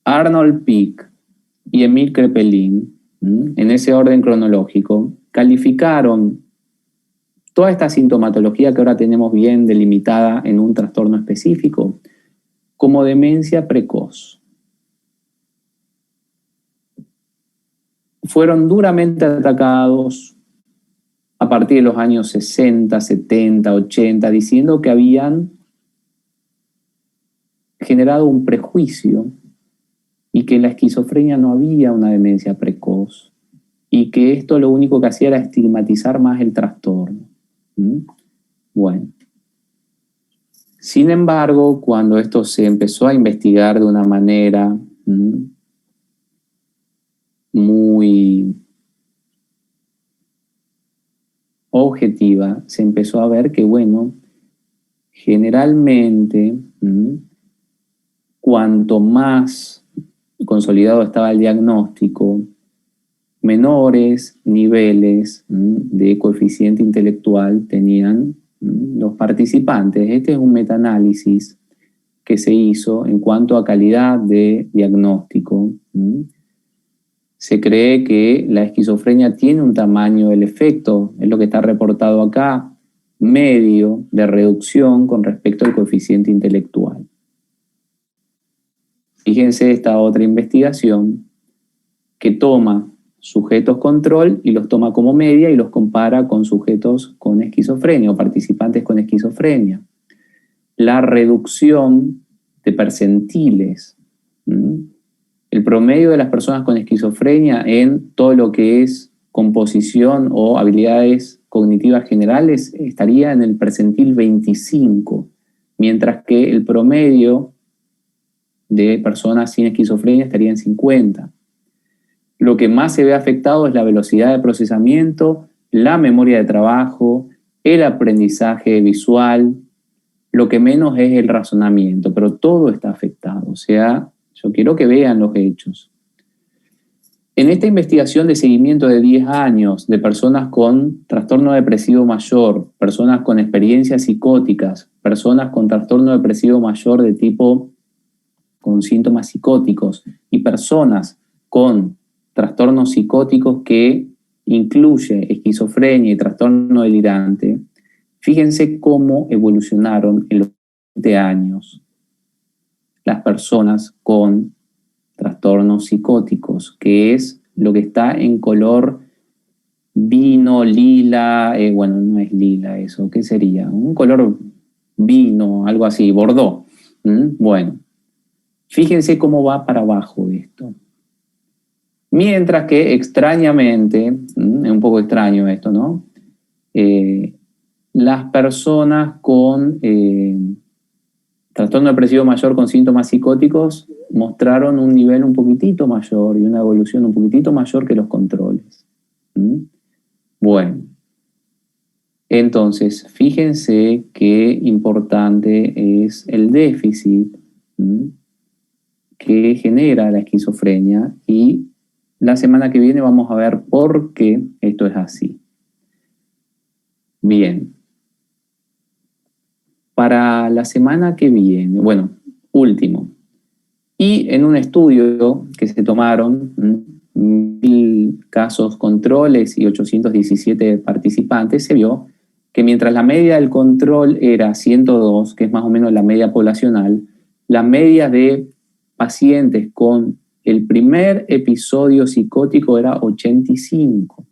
Arnold Pick y Emil Kraepelin, en ese orden cronológico, calificaron toda esta sintomatología que ahora tenemos bien delimitada en un trastorno específico como demencia precoz. Fueron duramente atacados a partir de los años 60, 70, 80, diciendo que habían generado un prejuicio y que en la esquizofrenia no había una demencia precoz y que esto lo único que hacía era estigmatizar más el trastorno. Bueno, sin embargo, cuando esto se empezó a investigar de una manera muy objetiva, se empezó a ver que, bueno, generalmente, cuanto más consolidado estaba el diagnóstico, menores niveles de coeficiente intelectual tenían los participantes. Este es un metaanálisis que se hizo en cuanto a calidad de diagnóstico. Se cree que la esquizofrenia tiene un tamaño del efecto, es lo que está reportado acá, medio de reducción con respecto al coeficiente intelectual. Fíjense esta otra investigación que toma sujetos control y los toma como media y los compara con sujetos con esquizofrenia o participantes con esquizofrenia. La reducción de percentiles. El promedio de las personas con esquizofrenia en todo lo que es composición o habilidades cognitivas generales estaría en el percentil 25, mientras que el promedio de personas sin esquizofrenia estaría en 50. Lo que más se ve afectado es la velocidad de procesamiento, la memoria de trabajo, el aprendizaje visual, lo que menos es el razonamiento, pero todo está afectado. O sea, yo quiero que vean los hechos. En esta investigación de seguimiento de 10 años de personas con trastorno depresivo mayor, personas con experiencias psicóticas, personas con trastorno depresivo mayor de tipo con síntomas psicóticos y personas con trastornos psicóticos que incluye esquizofrenia y trastorno delirante, fíjense cómo evolucionaron en los 20 años las personas con trastornos psicóticos, que es lo que está en color vino, lila, bueno, no es lila eso, ¿qué sería? Un color vino, algo así, bordó. Bueno, fíjense cómo va para abajo esto. Mientras que extrañamente, es un poco extraño esto, ¿no? Las personas con trastorno depresivo mayor con síntomas psicóticos mostraron un nivel un poquitito mayor y una evolución un poquitito mayor que los controles. Bueno, entonces, fíjense qué importante es el déficit que genera la esquizofrenia y la semana que viene vamos a ver por qué esto es así. Bien. Para la semana que viene, bueno, último. Y en un estudio que se tomaron 1.000 casos controles y 817 participantes, se vio que mientras la media del control era 102, que es más o menos la media poblacional, la media de pacientes con el primer episodio psicótico era 85.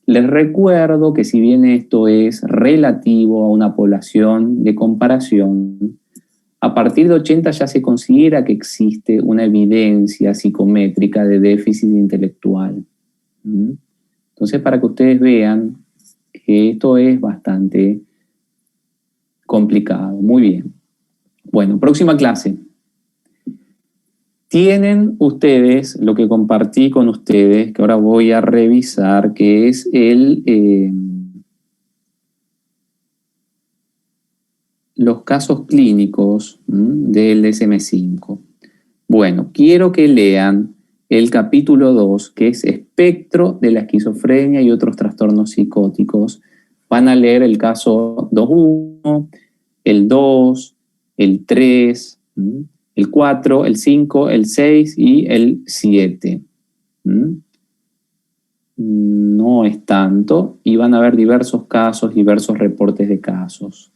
Les recuerdo que si bien esto es relativo a una población de comparación, a partir de 80 ya se considera que existe una evidencia psicométrica de déficit intelectual. Entonces, para que ustedes vean que esto es bastante complicado. Muy bien. Bueno, próxima clase. Tienen ustedes lo que compartí con ustedes, que ahora voy a revisar, que es los casos clínicos del DSM-5. Bueno, quiero que lean el capítulo 2, que es espectro de la esquizofrenia y otros trastornos psicóticos. Van a leer el caso 2.1, el 2, el 3, el 4, el 5, el 6 y el 7. No es tanto y van a ver diversos casos, diversos reportes de casos.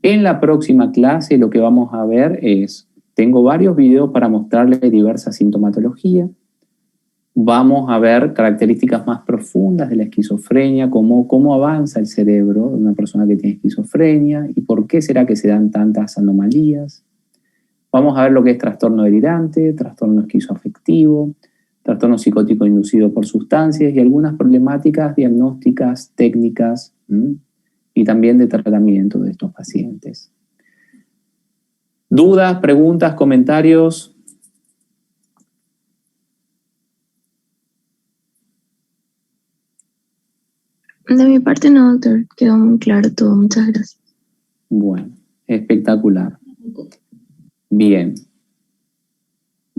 En la próxima clase lo que vamos a ver es, tengo varios videos para mostrarles diversas sintomatologías. Vamos a ver características más profundas de la esquizofrenia, cómo avanza el cerebro de una persona que tiene esquizofrenia y por qué será que se dan tantas anomalías. Vamos a ver lo que es trastorno delirante, trastorno esquizoafectivo, trastorno psicótico inducido por sustancias y algunas problemáticas diagnósticas, técnicas y también de tratamiento de estos pacientes. ¿Dudas, preguntas, comentarios? De mi parte no, doctor. Quedó muy claro todo. Muchas gracias. Bueno, espectacular. Bien.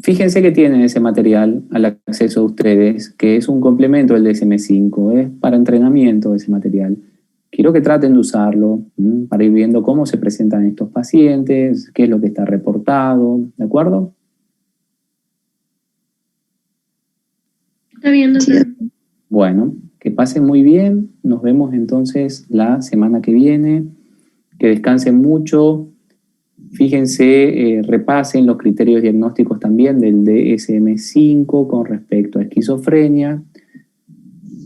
Fíjense que tienen ese material al acceso de ustedes, que es un complemento del DSM-5, es para entrenamiento de ese material. Quiero que traten de usarlo para ir viendo cómo se presentan estos pacientes, qué es lo que está reportado, ¿de acuerdo? Está bien, doctor. Bueno, que pasen muy bien. Nos vemos entonces la semana que viene. Que descansen mucho. Fíjense, repasen los criterios diagnósticos también del DSM-5 con respecto a esquizofrenia.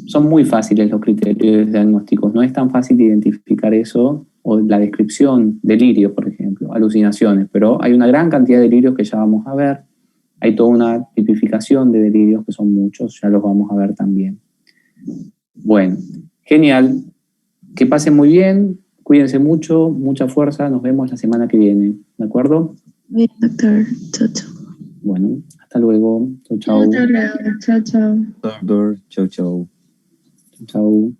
Son muy fáciles los criterios diagnósticos, no es tan fácil identificar eso, o la descripción, delirios, por ejemplo, alucinaciones, pero hay una gran cantidad de delirios que ya vamos a ver. Hay toda una tipificación de delirios que son muchos, ya los vamos a ver también. Bueno, genial. Que pasen muy bien, cuídense mucho, mucha fuerza, nos vemos la semana que viene, ¿de acuerdo? Bien, doctor. Chao, chao. Bueno, hasta luego. Chau, chau. Hasta luego. Chao, chao. Doctor, chau, chau. Chau.